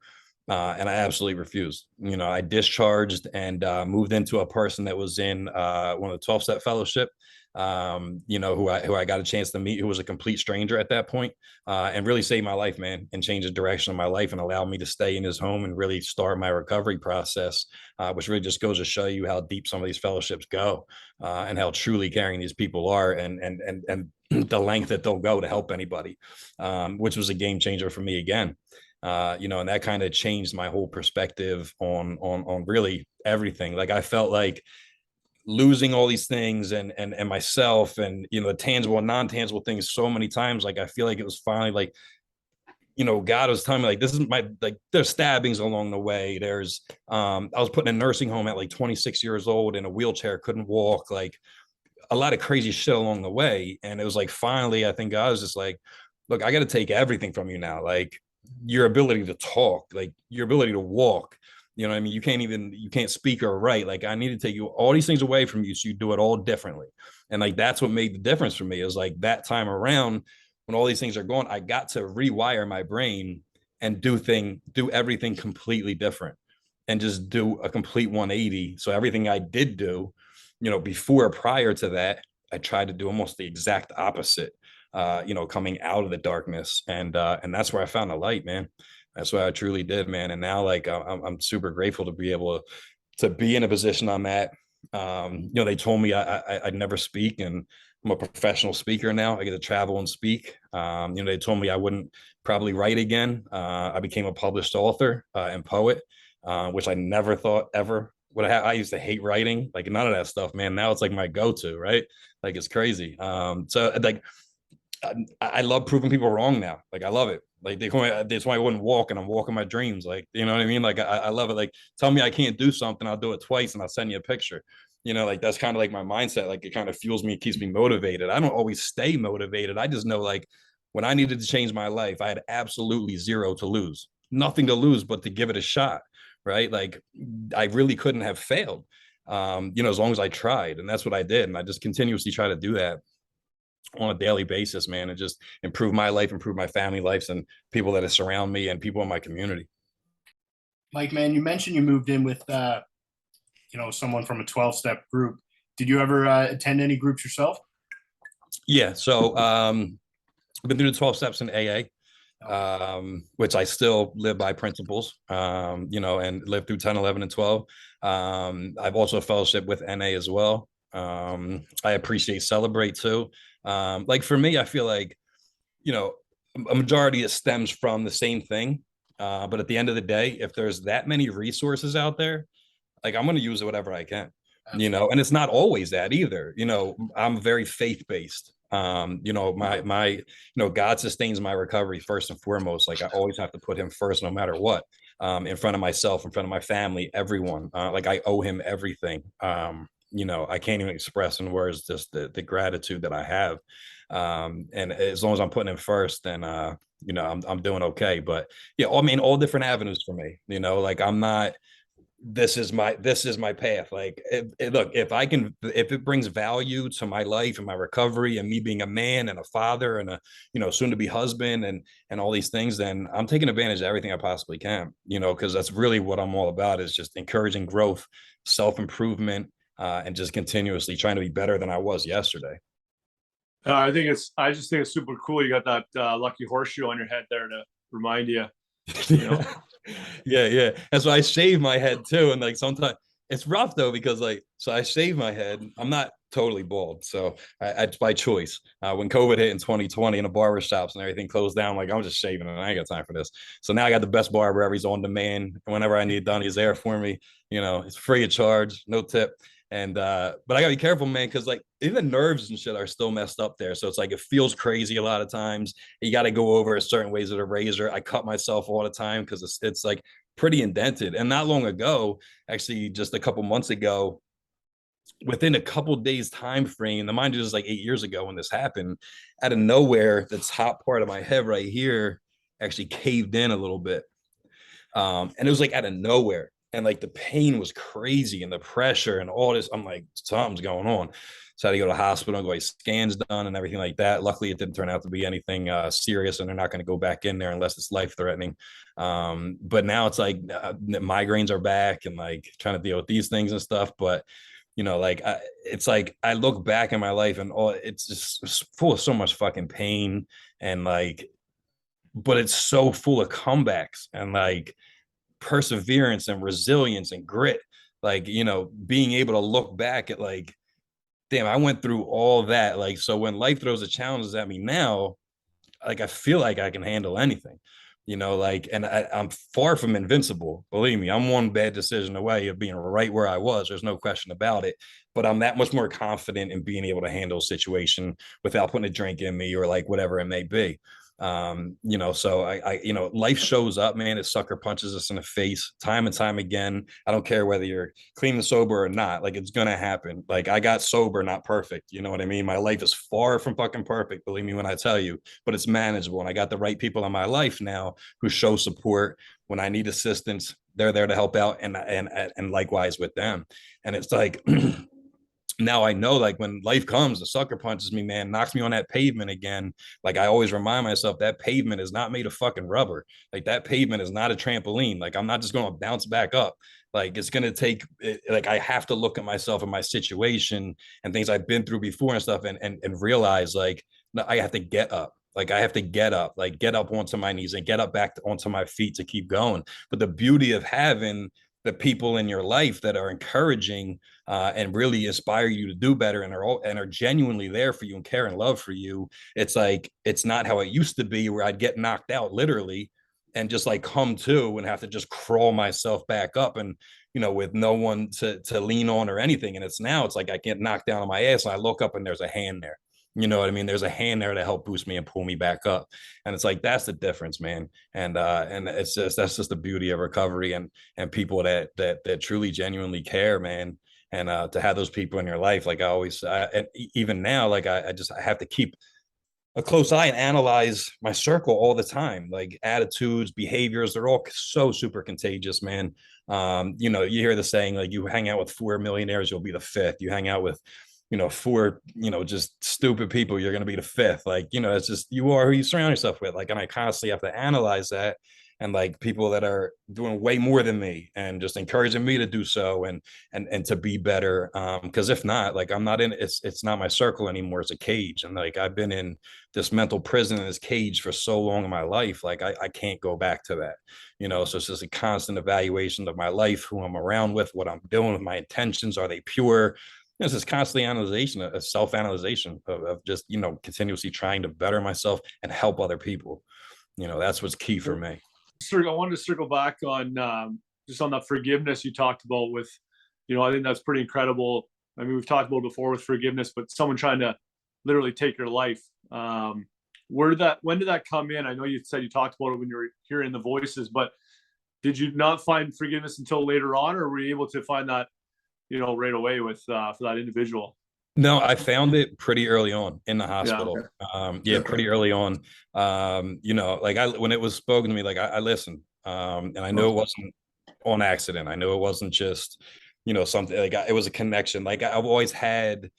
C: And I absolutely refused. I discharged and moved into a person that was in one of the 12-step fellowship, who I got a chance to meet, who was a complete stranger at that point, and really saved my life, man, and changed the direction of my life and allowed me to stay in his home and really start my recovery process, which really just goes to show you how deep some of these fellowships go, and how truly caring these people are, and the length that they'll go to help anybody, which was a game changer for me again. And that kind of changed my whole perspective on really everything. Like I felt like losing all these things and myself and, the tangible and non-tangible things so many times. Like, I feel like it was finally like, God was telling me like, this is like, there's stabbings along the way. There's, I was put in a nursing home at like 26 years old in a wheelchair, couldn't walk, like a lot of crazy shit along the way. And it was like, finally, I think I was just like, look, I got to take everything from you now. Like your ability to talk, like your ability to walk, you know what I mean? You can't speak or write. Like I need to take you all these things away from you so you do it all differently. And like, that's what made the difference for me, is like that time around when all these things are gone, I got to rewire my brain and do everything completely different. and just do a complete 180. So everything I did do, before, prior to that, I tried to do almost the exact opposite, coming out of the darkness. And that's where I found the light, man. That's what I truly did, man. And now, like, I'm super grateful to be able to be in a position I'm at. They told me I'd never speak, and I'm a professional speaker now. I get to travel and speak. They told me I wouldn't probably write again. I became a published author and poet, which I never thought ever would have. I used to hate writing, like none of that stuff, man. Now it's like my go-to, right? Like it's crazy. So like I love proving people wrong now. Like I love it. Like that's why I wouldn't walk, and I'm walking my dreams. Like, you know what I mean? Like I love it. Like tell me I can't do something, I'll do it twice and I'll send you a picture. Like that's kind of like my mindset. Like it kind of fuels me, it keeps me motivated. I don't always stay motivated. I just know, like, when I needed to change my life, I had absolutely zero to lose, nothing to lose but to give it a shot. Right. Like I really couldn't have failed, as long as I tried. And that's what I did. And I just continuously try to do that on a daily basis, man, and just improve my life, improve my family lives, and people that surround me and people in my community.
A: Mike, man, you mentioned you moved in with someone from a 12-step group. Did you ever attend any groups yourself?
C: Yeah. So I've been through the 12 steps in AA, which I still live by principles, and live through 10, 11, and 12. I've also fellowship with NA as well. I appreciate Celebrate too. Like for me, I feel like, a majority it stems from the same thing. But at the end of the day, if there's that many resources out there, like I'm going to use it whatever I can, and it's not always that either. I'm very faith-based. My God sustains my recovery first and foremost. Like I always have to put him first, no matter what, in front of myself, in front of my family, everyone. Like I owe him everything. I can't even express in words just the gratitude that I have. And as long as I'm putting him first, then I'm doing okay. But yeah, I mean, all different avenues for me. Like I'm not. This is my path. Like, look, if it brings value to my life and my recovery and me being a man and a father and a soon to be husband and all these things, then I'm taking advantage of everything I possibly can. Because that's really what I'm all about, is just encouraging growth, self-improvement, and just continuously trying to be better than I was yesterday.
B: I just think it's super cool. You got that lucky horseshoe on your head there to remind you.
C: Yeah. And so I shave my head too. And like sometimes it's rough though, because so I shave my head. I'm not totally bald. So it's by choice. When COVID hit in 2020 and the barber shops and everything closed down, like I'm just shaving and I ain't got time for this. So now I got the best barber ever. He's on demand. Whenever I need it done, he's there for me. It's free of charge, no tip. And but I gotta be careful, man, because like even the nerves and shit are still messed up there. So it's like it feels crazy a lot of times. You got to go over certain ways with a razor. I cut myself all the time because it's like pretty indented. And not long ago, actually, just a couple months ago, within a couple days time frame, the mind you, was like 8 years ago when this happened. Out of nowhere, the top part of my head right here actually caved in a little bit, and it was like out of nowhere. And like the pain was crazy and the pressure and all this. I'm like, something's going on. So I had to go to the hospital and go get scans done and everything like that. Luckily, it didn't turn out to be anything serious, and they're not going to go back in there unless it's life threatening. But now it's like migraines are back and like trying to deal with these things and stuff. But it's like I look back in my life and it's just full of so much fucking pain and like, but it's so full of comebacks and like perseverance and resilience and grit. Like, being able to look back at like, damn, I went through all that. Like, so when life throws the challenges at me now, like I feel like I can handle anything, and I'm far from invincible. Believe me, I'm one bad decision away of being right where I was. There's no question about it. But I'm that much more confident in being able to handle a situation without putting a drink in me or like whatever it may be. So I life shows up, man. It sucker punches us in the face time and time again. I don't care whether you're clean and sober or not, like it's gonna happen. Like I got sober, not perfect, you know what I mean? My life is far from fucking perfect, believe me when I tell you, but it's manageable. And I got the right people in my life now who show support when I need assistance. They're there to help out, and likewise with them. And it's like now I know, like, when life comes, the sucker punches me, man, knocks me on that pavement again. Like, I always remind myself that pavement is not made of fucking rubber. Like, that pavement is not a trampoline. Like, I'm not just going to bounce back up. Like, it's going to take, like, I have to look at myself and my situation and things I've been through before and stuff, and realize, like, no, I have to get up. Like, I have to get up, like, get up onto my knees and get up back onto my feet to keep going. But the beauty of having the people in your life that are encouraging, and really inspire you to do better, and are genuinely there for you and care and love for you. It's like, it's not how it used to be, where I'd get knocked out literally and just like come to and have to just crawl myself back up, and with no one to lean on or anything. And it's like I get knocked down on my ass and I look up and there's a hand there. You know what I mean? There's a hand there to help boost me and pull me back up. And it's like, that's the difference, man. And that's just the beauty of recovery, and people that truly genuinely care, man. And to have those people in your life, like, and even now, like, I have to keep a close eye and analyze my circle all the time. Like, attitudes, behaviors, they're all so super contagious, man. You hear the saying, like, you hang out with 4 millionaires, you'll be the fifth. You hang out with four, just stupid people, you're going to be the fifth. Like, it's just, you are who you surround yourself with. Like, and I constantly have to analyze that, and like people that are doing way more than me and just encouraging me to do so, and to be better. Because if not, like, I'm not in, it's not my circle anymore. It's a cage. And like, I've been in this mental prison, in this cage for so long in my life. Like, I can't go back to that. So it's just a constant evaluation of my life, who I'm around with, what I'm doing with my intentions. Are they pure? This is constantly analyzation, a self-analyzation of just, continuously trying to better myself and help other people. That's what's key for me.
B: I wanted to circle back on just on that forgiveness you talked about with, I think that's pretty incredible. I mean, we've talked about it before with forgiveness, but someone trying to literally take your life. When did that come in? I know you said you talked about it when you were hearing the voices, but did you not find forgiveness until later on, or were you able to find that, right away with for that individual?
C: No, I found it pretty early on in the hospital.
B: Yeah, okay.
C: Pretty early on. Like, when it was spoken to me, like, I listened, and I know it wasn't on accident. I know it wasn't just, something like, it was a connection. Like, I've always had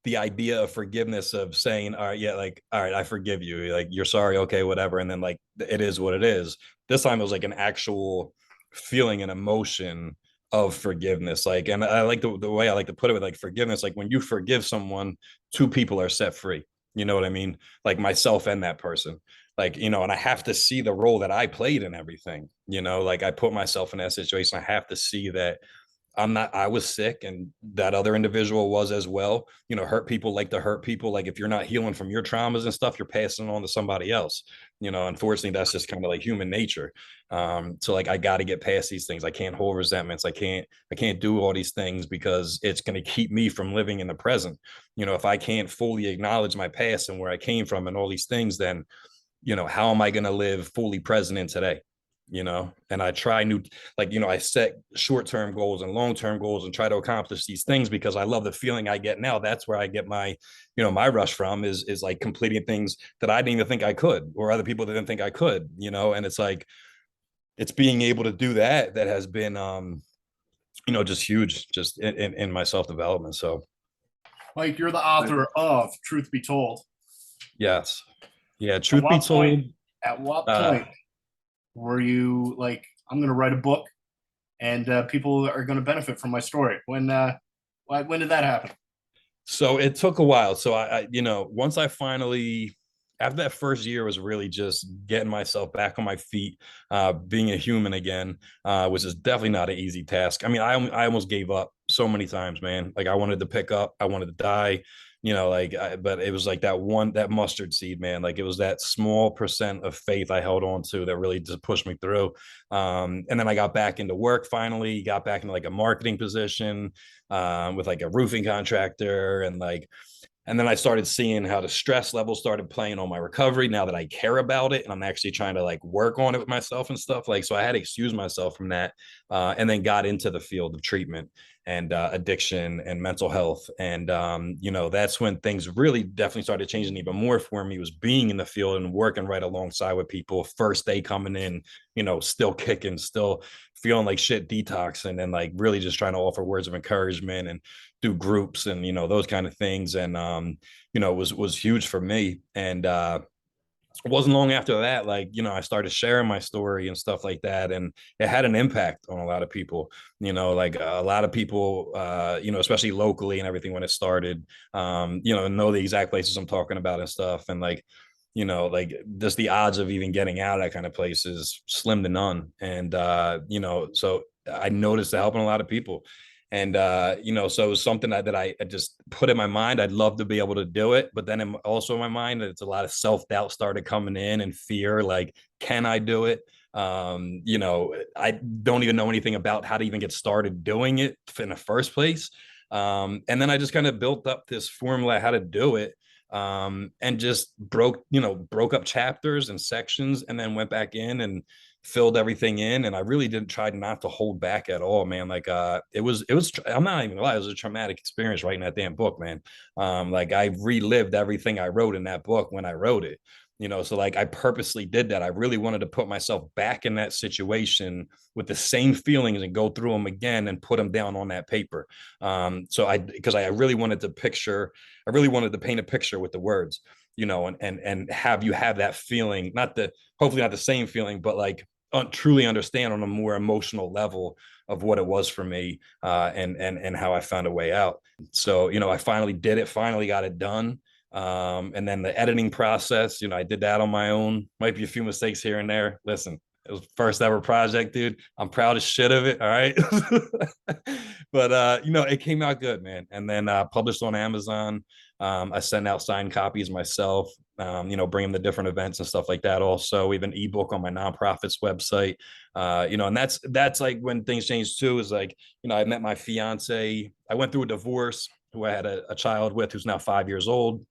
C: the idea of forgiveness, of saying, all right, yeah, like, all right, I forgive you. Like, you're sorry, okay, whatever. And then, like, it is what it is. This time it was like an actual feeling and emotion of forgiveness. Like, and I like the way I like to put it with, like, forgiveness, like, when you forgive someone, two people are set free. You know what I mean? Like, myself and that person. Like, and I have to see the role that I played in everything. Like, I put myself in that situation. I have to see that I was sick, and that other individual was as well. Hurt people like to hurt people. Like, if you're not healing from your traumas and stuff, you're passing on to somebody else. Unfortunately, that's just kind of like human nature. So, like, I got to get past these things. I can't hold resentments. I can't do all these things, because it's going to keep me from living in the present. If I can't fully acknowledge my past and where I came from and all these things, then, how am I going to live fully present in today? And I try I set short-term goals and long-term goals and try to accomplish these things, because I love the feeling I get now. That's where I get my, my rush from, is like completing things that I didn't even think I could, or other people didn't think I could, and it's like, it's being able to do that has been, just huge, just in my self-development. So,
A: Like, you're the author of Truth Be Told.
C: Yes. Yeah. Truth be told.
A: At what point were you like, I'm going to write a book, and people are going to benefit from my story? When did that happen?
C: So it took a while. So I once I finally, after that first year, was really just getting myself back on my feet, being a human again, which is definitely not an easy task. I mean, I almost gave up so many times, man. Like, I wanted to pick up, I wanted to die, but it was like that mustard seed, man. Like, it was that small percent of faith I held on to that really just pushed me through. And then I got back into work, finally got back into like a marketing position, with like a roofing contractor, and then I started seeing how the stress level started playing on my recovery, now that I care about it and I'm actually trying to like work on it with myself and stuff. Like, so I had to excuse myself from that, and then got into the field of treatment. and addiction and mental health. And, you know, that's when things really definitely started changing even more for me, was being in the field and working right alongside with people. First day coming in, you know, still kicking, still feeling like shit, detoxing, and like really just trying to offer words of encouragement and do groups and, you know, those kind of things. And, you know, was huge for me. And, it wasn't long after that, like, you know, I started sharing my story and stuff like that, and it had an impact on a lot of people. You know, like a lot of people, you know, especially locally and everything when it started, you know the exact places I'm talking about and stuff. And like, you know, like just the odds of even getting out of that kind of place is slim to none. And you know, so I noticed it helping a lot of people. And you know, so it was something that I just put in my mind. I'd love to be able to do it, but then also in my mind, it's a lot of self-doubt started coming in, and fear, like, can I do it? You know, I don't even know anything about how to even get started doing it in the first place. And then I just kind of built up this formula how to do it, and just broke up chapters and sections, and then went back in and filled everything in. And I really didn't try not to hold back at all, man. Like, it was I'm not even gonna lie, it was a traumatic experience writing that damn book, man. Like, I relived everything I wrote in that book when I wrote it, you know. So like, I purposely did that. I really wanted to put myself back in that situation with the same feelings and go through them again and put them down on that paper. So because I really wanted to paint a picture with the words, you know, and have you have that feeling, hopefully not the same feeling, but like truly understand on a more emotional level of what it was for me, and how I found a way out. So, you know, I finally did it, finally got it done. And then the editing process, you know, I did that on my own. Might be a few mistakes here and there. Listen, it was first ever project, dude. I'm proud as shit of it. All right. But you know, it came out good, man. And then published on Amazon. I send out signed copies myself, you know, bring them to different events and stuff like that. Also, we have an ebook on my nonprofit's website. You know, and that's like when things changed too, is like, you know, I met my fiance. I went through a divorce, who I had a child with, who's now 5 years old,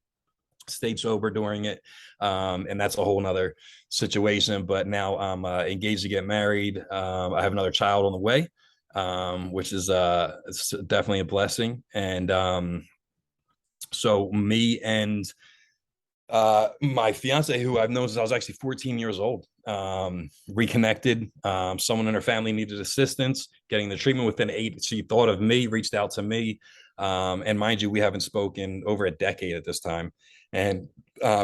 C: stayed sober during it. And that's a whole nother situation. But now I'm engaged to get married. I have another child on the way, which is it's definitely a blessing. And so me and my fiance, who I've known since I was actually 14 years old, reconnected. Someone in her family needed assistance getting the treatment. Within 8, she thought of me, reached out to me. And mind you, we haven't spoken over a decade at this time. And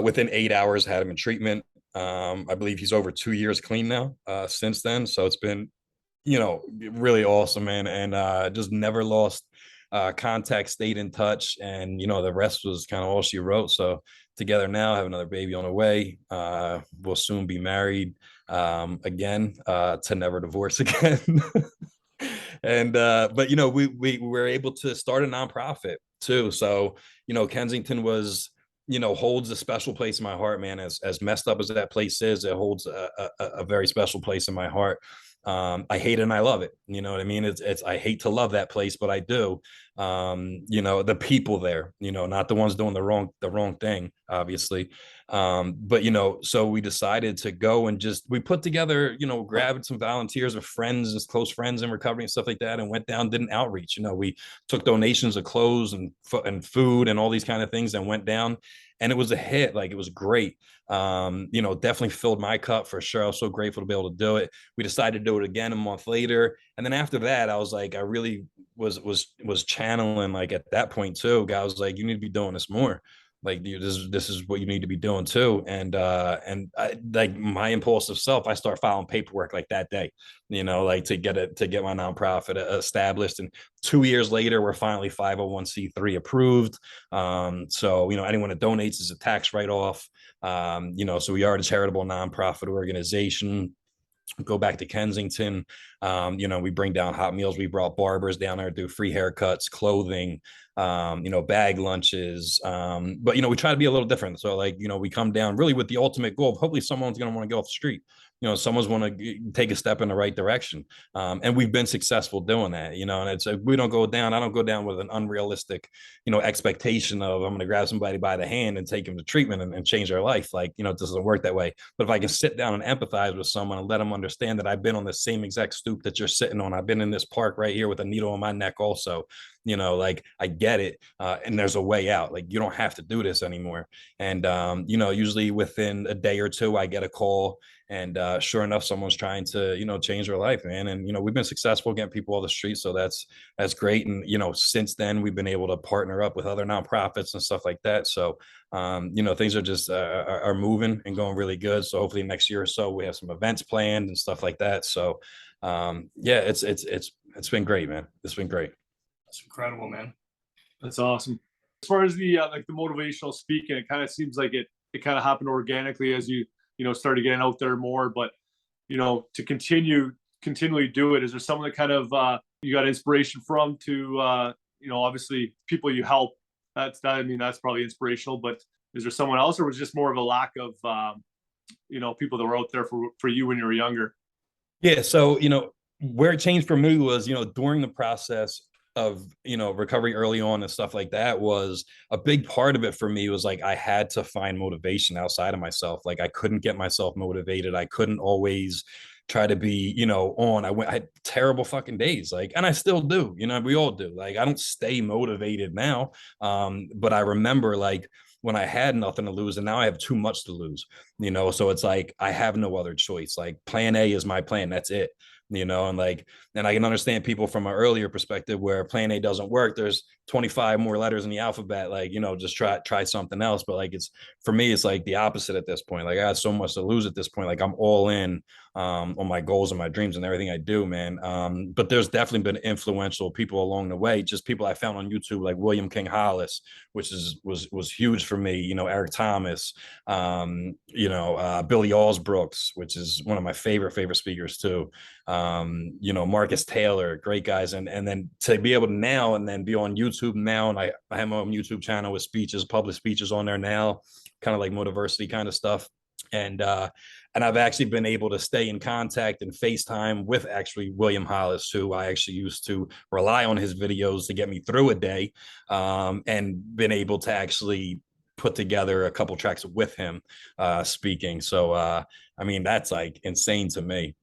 C: within 8 hours, had him in treatment. I believe he's over 2 years clean now, since then. So it's been, you know, really awesome, man. And just never lost contact, stayed in touch. And, you know, the rest was kind of all she wrote. So together now, have another baby on the way. We'll soon be married, again, to never divorce again. And but you know, we were able to start a nonprofit too. So, you know, Kensington was, you know, holds a special place in my heart, man. As messed up as that place is, it holds a very special place in my heart. I hate it and I love it. You know what I mean? It's I hate to love that place, but I do. You know, the people there, you know, not the ones doing the wrong thing, obviously. But you know, so we decided to go and we put together, you know, grabbed some volunteers of friends, just close friends in recovery and stuff like that, and went down, did an outreach. You know, we took donations of clothes and food and all these kind of things, and went down, and it was a hit. Like, it was great. You know, definitely filled my cup for sure. I was so grateful to be able to do it. We decided to do it again a month later. And then after that, I was like, I really was channeling, like, at that point too, guy was like, you need to be doing this more. Like, this is what you need to be doing too. And I, like, my impulsive self, I start filing paperwork like that day, you know, like to get my nonprofit established. And 2 years later, we're finally 501c3 approved. So, you know, anyone that donates is a tax write-off. You know, so we are a charitable nonprofit organization. Go back to Kensington. You know, we bring down hot meals. We brought barbers down there, do free haircuts, clothing, you know, bag lunches. But, you know, we try to be a little different. So, like, you know, we come down really with the ultimate goal of hopefully someone's going to want to get off the street. someone's want to take a step in the right direction. And we've been successful doing that, and it's I don't go down with an unrealistic, expectation of I'm going to grab somebody by the hand and take them to treatment and change their life. Like, it doesn't work that way. But if I can sit down and empathize with someone and let them understand that I've been on the same exact stoop that you're sitting on, I've been in this park right here with a needle in my neck also, like I get it. And there's a way out. Like, you don't have to do this anymore. And, usually within a day or two, I get a call, and sure enough, someone's trying to, change their life, man. And, we've been successful getting people off the street. So that's great. And, since then we've been able to partner up with other nonprofits and stuff like that. So, things are just are moving and going really good. So hopefully next year or so we have some events planned and stuff like that. So, yeah, it's been great, man. It's been great.
A: That's incredible, man.
B: That's awesome. As far as the like the motivational speaking, it kind of seems like it kind of happened organically as you started getting out there more. But to continually do it, is there someone that kind of you got inspiration from to obviously people you help? That's probably inspirational. But is there someone else, or was it just more of a lack of people that were out there for you when you were younger?
C: Yeah. So where it changed for me was during the process of recovery early on and stuff like that, was a big part of it for me. Was like I had to find motivation outside of myself. Like I couldn't get myself motivated. I couldn't always try to be on. I had terrible fucking days, like, and I still do, we all do. Like I don't stay motivated now, but I remember like when I had nothing to lose, and now I have too much to lose, so it's like I have no other choice. Like plan A is my plan, that's it. And I can understand people from an earlier perspective where plan A doesn't work. There's 25 more letters in the alphabet, like, just try something else. But like, for me, it's like the opposite at this point. Like I got so much to lose at this point. Like I'm all in on my goals and my dreams and everything I do, man. But there's definitely been influential people along the way, just people I found on YouTube, like William King Hollis, which was huge for me. Eric Thomas, Billy Allsbrooks, which is one of my favorite speakers too. Marcus Taylor, great guys. And then to be able to now and then be on YouTube now, and I have my own YouTube channel with public speeches on there now, kind of like motiversity kind of stuff. And I've actually been able to stay in contact and FaceTime with actually William Hollis, who I actually used to rely on his videos to get me through a day, and been able to actually put together a couple tracks with him speaking. So, that's like insane to me,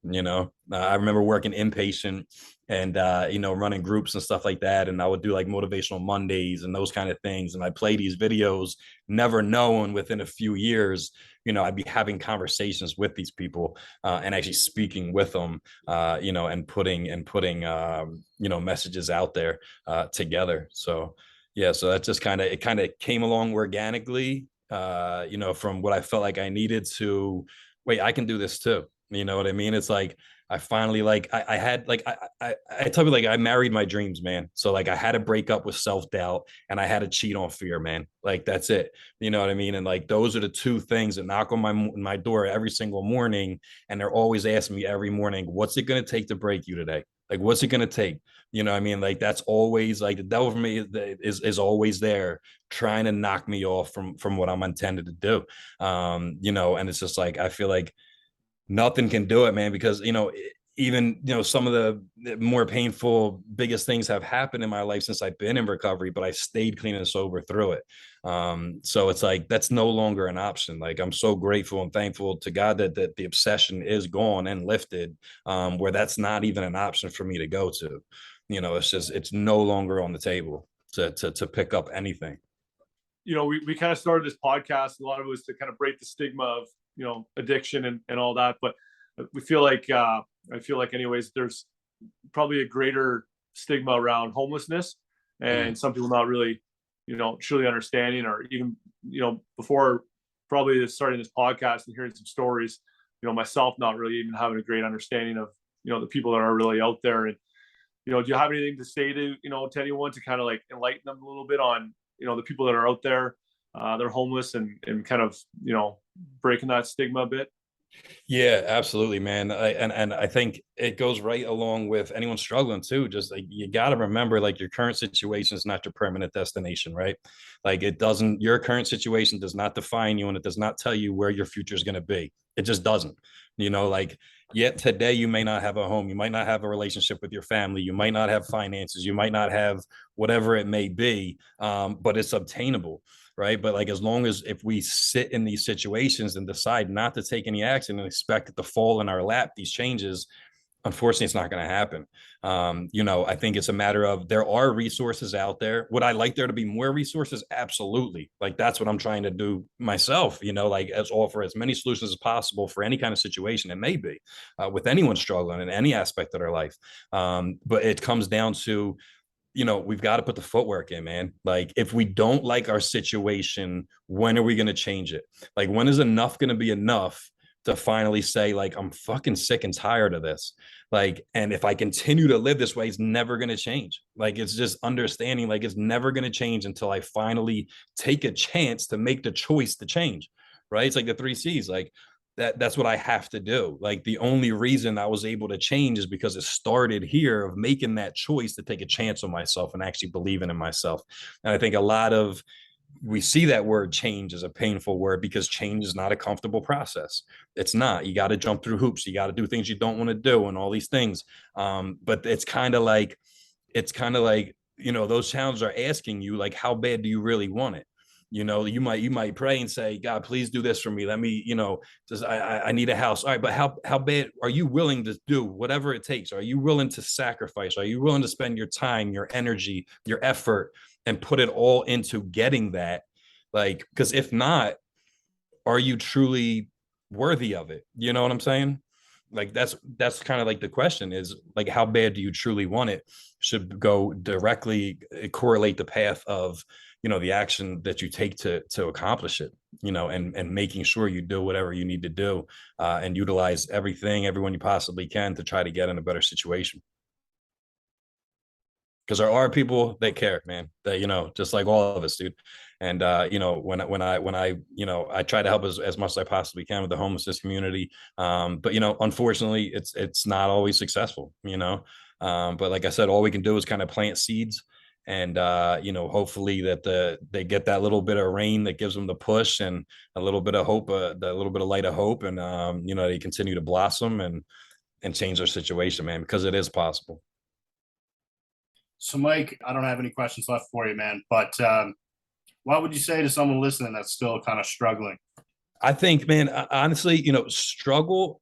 C: I remember working inpatient and, running groups and stuff like that. And I would do like motivational Mondays and those kind of things. And I play these videos, never knowing within a few years, I'd be having conversations with these people and actually speaking with them, and putting messages out there together. So, yeah, so that just kind of came along organically, from what I felt like I needed to, wait, I can do this too. You know what I mean? It's like, I finally, like, I had, like, I tell you, like, I married my dreams, man. So like I had to break up with self-doubt and I had to cheat on fear, man. Like, that's it. You know what I mean? And like, those are the two things that knock on my door every single morning. And they're always asking me every morning, what's it going to take to break you today? Like, what's it going to take? You know what I mean? Like, that's always like the devil for me is always there trying to knock me off from what I'm intended to do. And it's just like, I feel like nothing can do it, man, because, even, some of the more painful, biggest things have happened in my life since I've been in recovery, but I stayed clean and sober through it. So it's like, that's no longer an option. Like, I'm so grateful and thankful to God that the obsession is gone and lifted, where that's not even an option for me to go to. It's no longer on the table to pick up anything.
B: We kind of started this podcast, a lot of it was to kind of break the stigma of, addiction and all that. But we feel like, I feel like anyways, there's probably a greater stigma around homelessness and some people not really, truly understanding, or even, before probably starting this podcast and hearing some stories, myself not really even having a great understanding of, the people that are really out there. And, do you have anything to say to, to anyone to kind of like enlighten them a little bit on, the people that are out there, they're homeless and kind of, breaking that stigma a bit?
C: Yeah, absolutely, man. And I think it goes right along with anyone struggling too. Just like, you got to remember, like, your current situation is not your permanent destination, right? Like, your current situation does not define you, and it does not tell you where your future is going to be. It just doesn't, You know, like, yet today you may not have a home, you might not have a relationship with your family, you might not have finances, you might not have whatever it may be, but it's obtainable, right? But like, as long as if we sit in these situations and decide not to take any action and expect it to fall in our lap, these changes, unfortunately, it's not going to happen. You know, I think it's a matter of, there are resources out there. Would I like there to be more resources? Absolutely. Like, that's what I'm trying to do myself, you know, like, as offer as many solutions as possible for any kind of situation it may be, with anyone struggling in any aspect of their life. But it comes down to, you know, we've got to put the footwork in, man. Like, if we don't like our situation, when are we going to change it? Like, when is enough going to be enough to finally say, like, I'm fucking sick and tired of this? Like, and if I continue to live this way, it's never going to change. Like, it's just understanding, like, it's never going to change until I finally take a chance to make the choice to change, right? It's like the 3 C's. Like, that's what I have to do. Like, the only reason I was able to change is because it started here, of making that choice to take a chance on myself and actually believing in myself. And I think a lot of, we see that word change as a painful word, because change is not a comfortable process. It's not. You got to jump through hoops, you got to do things you don't want to do, and all these things. But it's kind of like, you know, those challenges are asking you, like, how bad do you really want it? You know, you might pray and say, God, please do this for me. Let me, you know, just, I need a house. All right, but how bad are you willing to do whatever it takes? Are you willing to sacrifice? Are you willing to spend your time, your energy, your effort, and put it all into getting that? Like, because if not, are you truly worthy of it? You know what I'm saying? Like, that's kind of like the question is, like, how bad do you truly want it? Should go directly correlate the path of, you know, the action that you take to accomplish it, you know, and making sure you do whatever you need to do, and utilize everyone you possibly can to try to get in a better situation. Because there are people that care, man, that, you know, just like all of us, dude. And you know, when I you know, I try to help as much as I possibly can with the homelessness community. But you know, unfortunately, it's not always successful, you know. But like I said, all we can do is kind of plant seeds, and you know, hopefully that they get that little bit of rain that gives them the push and a little bit of hope, the little bit of light of hope, and you know, they continue to blossom and change their situation, man, because it is possible.
A: So, Mike, I don't have any questions left for you, man. But what would you say to someone listening that's still kind of struggling?
C: I think, man, honestly, you know, struggle's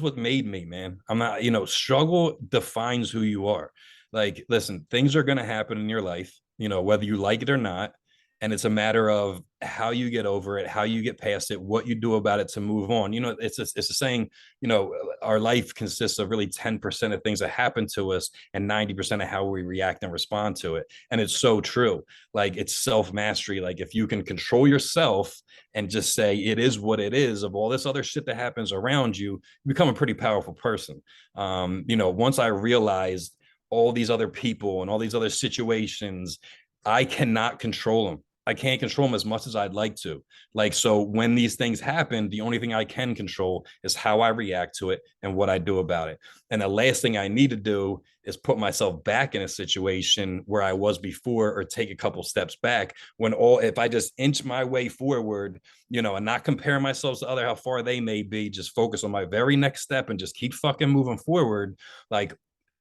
C: what made me, man. I'm not, you know, struggle defines who you are. Like, listen, things are going to happen in your life, you know, whether you like it or not. And it's a matter of how you get over it, how you get past it, what you do about it to move on. You know, it's a saying, you know, our life consists of really 10% of things that happen to us and 90% of how we react and respond to it. And it's so true. Like, it's self-mastery. Like, if you can control yourself and just say it is what it is, of all this other shit that happens around you, you become a pretty powerful person. You know, once I realized all these other people and all these other situations, I cannot control them. I can't control them as much as I'd like to. Like, so when these things happen, the only thing I can control is how I react to it and what I do about it. And the last thing I need to do is put myself back in a situation where I was before, or take a couple steps back, when if I just inch my way forward, you know, and not compare myself to other, how far they may be, just focus on my very next step and just keep fucking moving forward. Like,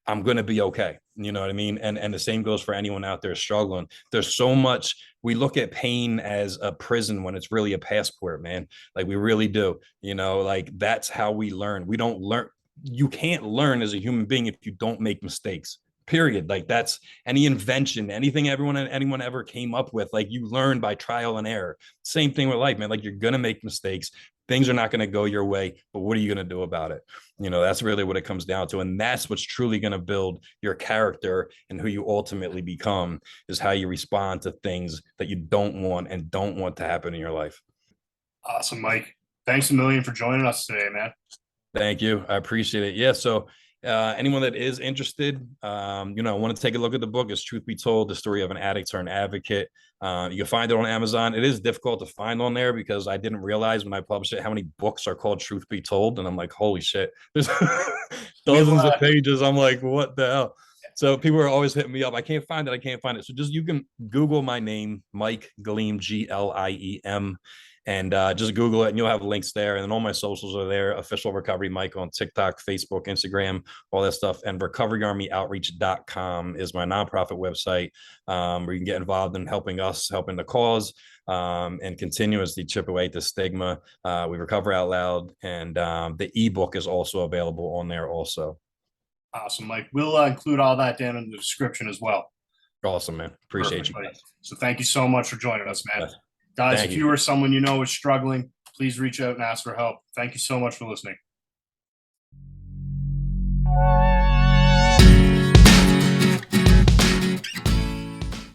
C: I'm going to be okay. You know what I mean? And the same goes for anyone out there struggling. There's so much, we look at pain as a prison when it's really a passport, man. Like, we really do, you know, like, that's how we learn. We don't learn. You can't learn as a human being if you don't make mistakes, period. Like, that's any invention, anything anyone ever came up with. Like, you learn by trial and error. Same thing with life, man. Like, you're going to make mistakes. Things are not going to go your way, but what are you going to do about it? You know, that's really what it comes down to. And that's what's truly going to build your character, and who you ultimately become is how you respond to things that you don't want and don't want to happen in your life.
A: Awesome, Mike. Thanks a million for joining us today, man.
C: Thank you. I appreciate it. Yeah. So anyone that is interested, you know, want to take a look at the book, is Truth Be Told, the story of an addict turned advocate. You can find it on Amazon. It is difficult to find on there, because I didn't realize when I published it how many books are called Truth Be Told. And I'm like, holy shit, there's dozens of pages. I'm like, what the hell? So people are always hitting me up. I can't find it. So just, you can Google my name, Mike Gliem, Gliem, and just Google it and you'll have links there. And then all my socials are there. Official Recovery Mike on TikTok, Facebook, Instagram, all that stuff. And recoveryarmyoutreach.com is my nonprofit website, where you can get involved in helping us, helping the cause, and continuously chip away at the stigma. We Recover Out Loud, and the ebook is also available on there also.
A: Awesome, Mike. We'll include all that down in the description as well.
C: Awesome, man. Appreciate
A: Perfect,
C: you
A: buddy. So thank you so much for joining us, man.
C: Yes.
A: Guys,
C: Thank
A: if
C: you.
A: you or someone you know is struggling, please reach out and ask for help. Thank you so much for listening.